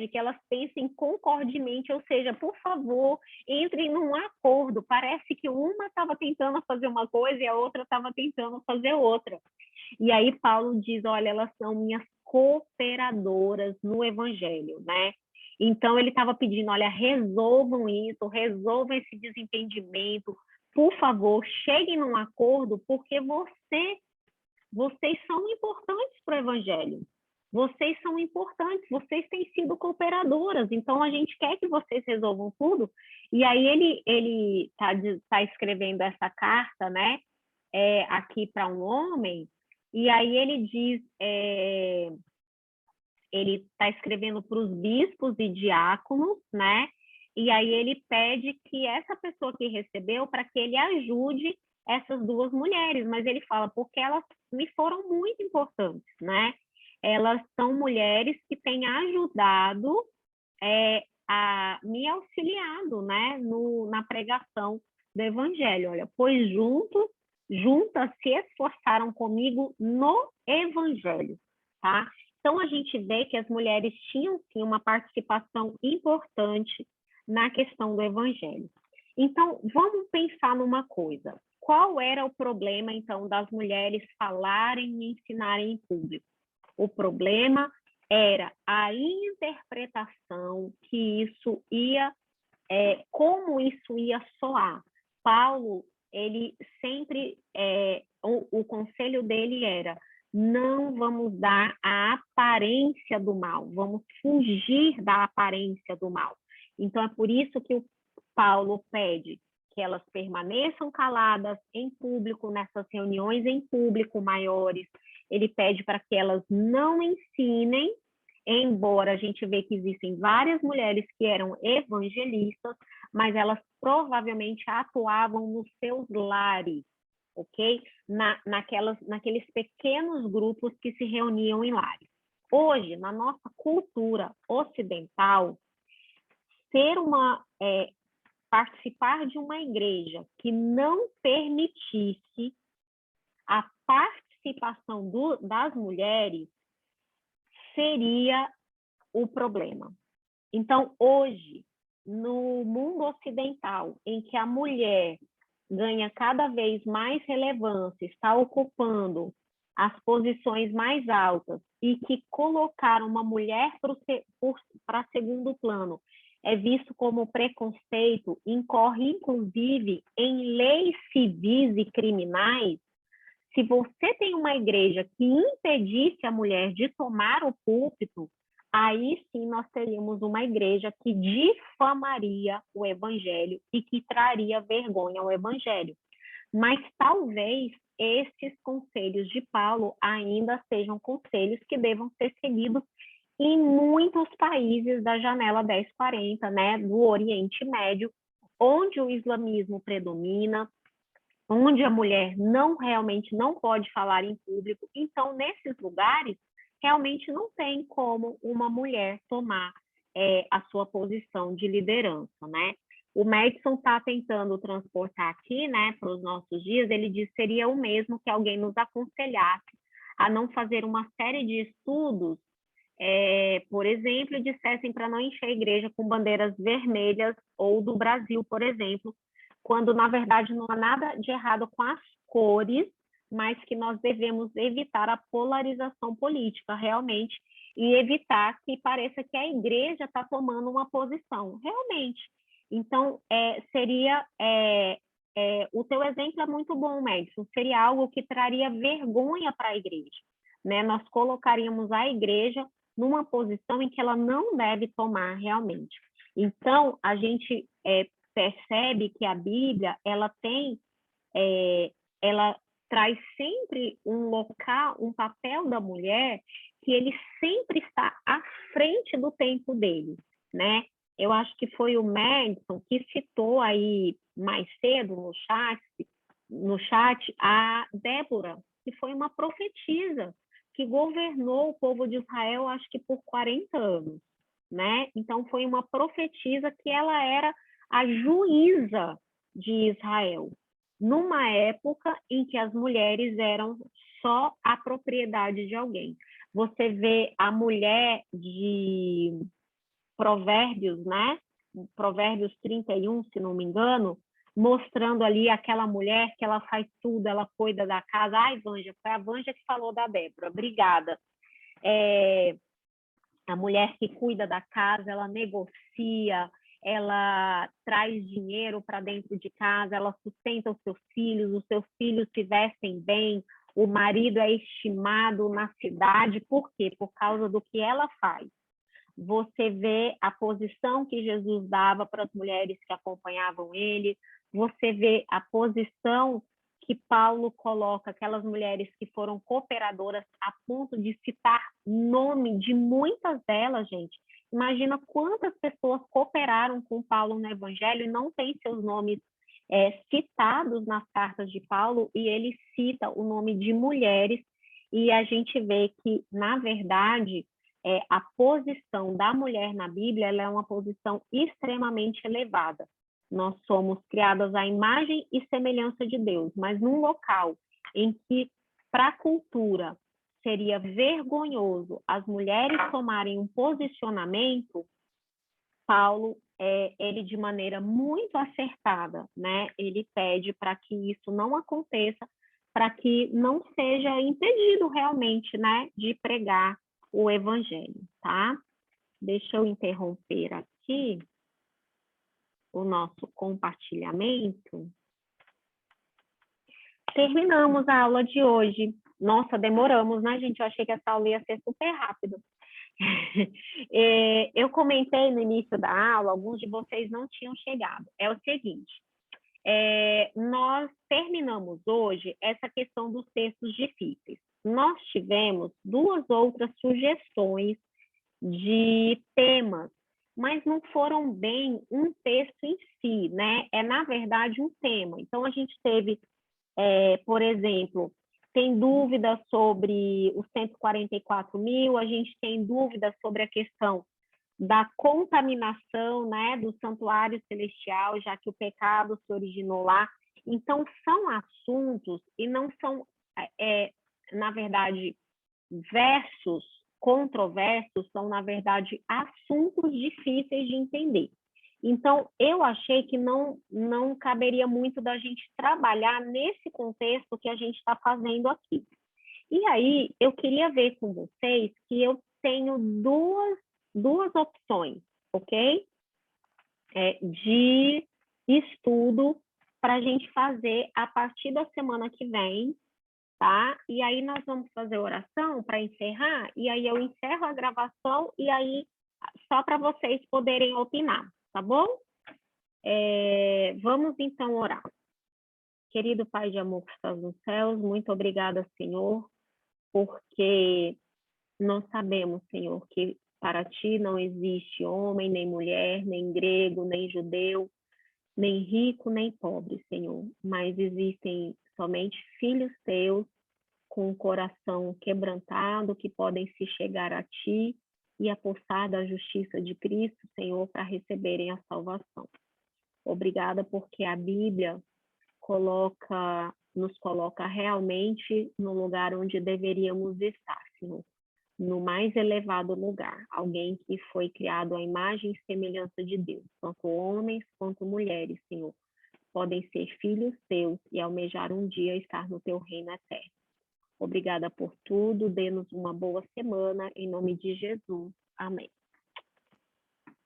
que elas pensem concordemente, ou seja, por favor, entrem num acordo. Parece que uma estava tentando fazer uma coisa e a outra estava tentando fazer outra. E aí Paulo diz, olha, elas são minhas cooperadoras no evangelho, né? Então ele estava pedindo, olha, resolvam isso, resolvam esse desentendimento, por favor, cheguem num acordo, porque vocês são importantes para o evangelho. Vocês são importantes, vocês têm sido cooperadoras, então a gente quer que vocês resolvam tudo. E aí ele tá escrevendo essa carta, né, aqui para um homem, e aí ele diz, ele está escrevendo para os bispos e diáconos, né, e aí ele pede que essa pessoa que recebeu, para que ele ajude essas duas mulheres, mas ele fala, porque elas me foram muito importantes, né? Elas são mulheres que têm ajudado, me auxiliado, né? Na pregação do evangelho. Olha, pois juntas se esforçaram comigo no evangelho, tá? Então, a gente vê que as mulheres tinham, sim, uma participação importante na questão do evangelho. Então, vamos pensar numa coisa. Qual era o problema, então, das mulheres falarem e ensinarem em público? O problema era a interpretação que isso ia, como isso ia soar. Paulo, ele sempre, o conselho dele era, não vamos dar a aparência do mal, vamos fugir da aparência do mal. Então, é por isso que o Paulo pede que elas permaneçam caladas em público, nessas reuniões em público maiores. Ele pede para que elas não ensinem, embora a gente vê que existem várias mulheres que eram evangelistas, mas elas provavelmente atuavam nos seus lares, ok? Naqueles pequenos grupos que se reuniam em lares. Hoje, na nossa cultura ocidental, participar de uma igreja que não permitisse a participação das mulheres seria o problema. Então, hoje, no mundo ocidental, em que a mulher ganha cada vez mais relevância, está ocupando as posições mais altas e que colocar uma mulher para segundo plano é visto como preconceito, incorre inclusive em leis civis e criminais. Se você tem uma igreja que impedisse a mulher de tomar o púlpito, aí sim nós teríamos uma igreja que difamaria o evangelho e que traria vergonha ao evangelho. Mas talvez esses conselhos de Paulo ainda sejam conselhos que devam ser seguidos em muitos países da janela 1040, né, do Oriente Médio, onde o islamismo predomina, onde a mulher realmente não pode falar em público. Então, nesses lugares, realmente não tem como uma mulher tomar a sua posição de liderança, né? O Madison está tentando transportar aqui, né, para os nossos dias, ele diz que seria o mesmo que alguém nos aconselhasse a não fazer uma série de estudos, por exemplo, dissessem para não encher a igreja com bandeiras vermelhas ou do Brasil, por exemplo, quando, na verdade, não há nada de errado com as cores, mas que nós devemos evitar a polarização política, realmente, e evitar que pareça que a igreja está tomando uma posição, realmente. Então, o teu exemplo é muito bom, Madison, seria algo que traria vergonha para a igreja, né? Nós colocaríamos a igreja numa posição em que ela não deve tomar realmente. Então, a gente percebe que a Bíblia, ela traz sempre um local, um papel da mulher que ele sempre está à frente do tempo dele, né? Eu acho que foi o Madison que citou aí mais cedo no chat a Débora, que foi uma profetisa que governou o povo de Israel, acho que por 40 anos, né? Então, foi uma profetisa que ela era a juíza de Israel, numa época em que as mulheres eram só a propriedade de alguém. Você vê a mulher de Provérbios, né? Provérbios 31, se não me engano, mostrando ali aquela mulher que ela faz tudo, ela cuida da casa. Ai, Vanja, foi a Vanja que falou da Débora, obrigada. A mulher que cuida da casa, ela negocia, ela traz dinheiro para dentro de casa, ela sustenta os seus filhos se vestem bem, o marido é estimado na cidade, por quê? Por causa do que ela faz. Você vê a posição que Jesus dava para as mulheres que acompanhavam ele, você vê a posição que Paulo coloca, aquelas mulheres que foram cooperadoras, a ponto de citar nome de muitas delas, gente. Imagina quantas pessoas cooperaram com Paulo no Evangelho e não tem seus nomes citados nas cartas de Paulo, e ele cita o nome de mulheres, e a gente vê que, na verdade, a posição da mulher na Bíblia, ela é uma posição extremamente elevada. Nós somos criadas à imagem e semelhança de Deus, mas num local em que, para a cultura, seria vergonhoso as mulheres tomarem um posicionamento, Paulo, ele de maneira muito acertada, né? Ele pede para que isso não aconteça, para que não seja impedido realmente, né, de pregar o evangelho, tá? Deixa eu interromper aqui o nosso compartilhamento. Terminamos a aula de hoje. Nossa, demoramos, né, gente? Eu achei que essa aula ia ser super rápido. Eu comentei no início da aula, alguns de vocês não tinham chegado. É o seguinte, nós terminamos hoje essa questão dos textos difíceis. Nós tivemos duas outras sugestões de temas, mas não foram bem um texto em si, né? Na verdade, um tema. Então, a gente teve, por exemplo, tem dúvidas sobre os 144 mil, a gente tem dúvidas sobre a questão da contaminação, né, do santuário celestial, já que o pecado se originou lá. Então, são assuntos e não são, na verdade, versos controversos, são, na verdade, assuntos difíceis de entender. Então, eu achei que não caberia muito da gente trabalhar nesse contexto que a gente está fazendo aqui. E aí, eu queria ver com vocês que eu tenho duas opções, ok? De estudo para a gente fazer a partir da semana que vem, tá? E aí nós vamos fazer oração para encerrar, e aí eu encerro a gravação, e aí só para vocês poderem opinar, tá bom? Vamos então orar. Querido Pai de amor que estás nos céus, muito obrigada, Senhor, porque nós sabemos, Senhor, que para ti não existe homem, nem mulher, nem grego, nem judeu, nem rico, nem pobre, Senhor, mas existem somente filhos teus com o coração quebrantado, que podem se chegar a ti e apossar da justiça de Cristo, Senhor, para receberem a salvação. Obrigada porque a Bíblia nos coloca realmente no lugar onde deveríamos estar, Senhor, no mais elevado lugar, alguém que foi criado à imagem e semelhança de Deus, tanto homens quanto mulheres, Senhor, podem ser filhos teus e almejar um dia estar no teu reino eterno. Obrigada por tudo, dê-nos uma boa semana, em nome de Jesus. Amém.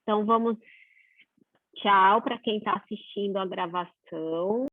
Então, tchau para quem está assistindo a gravação.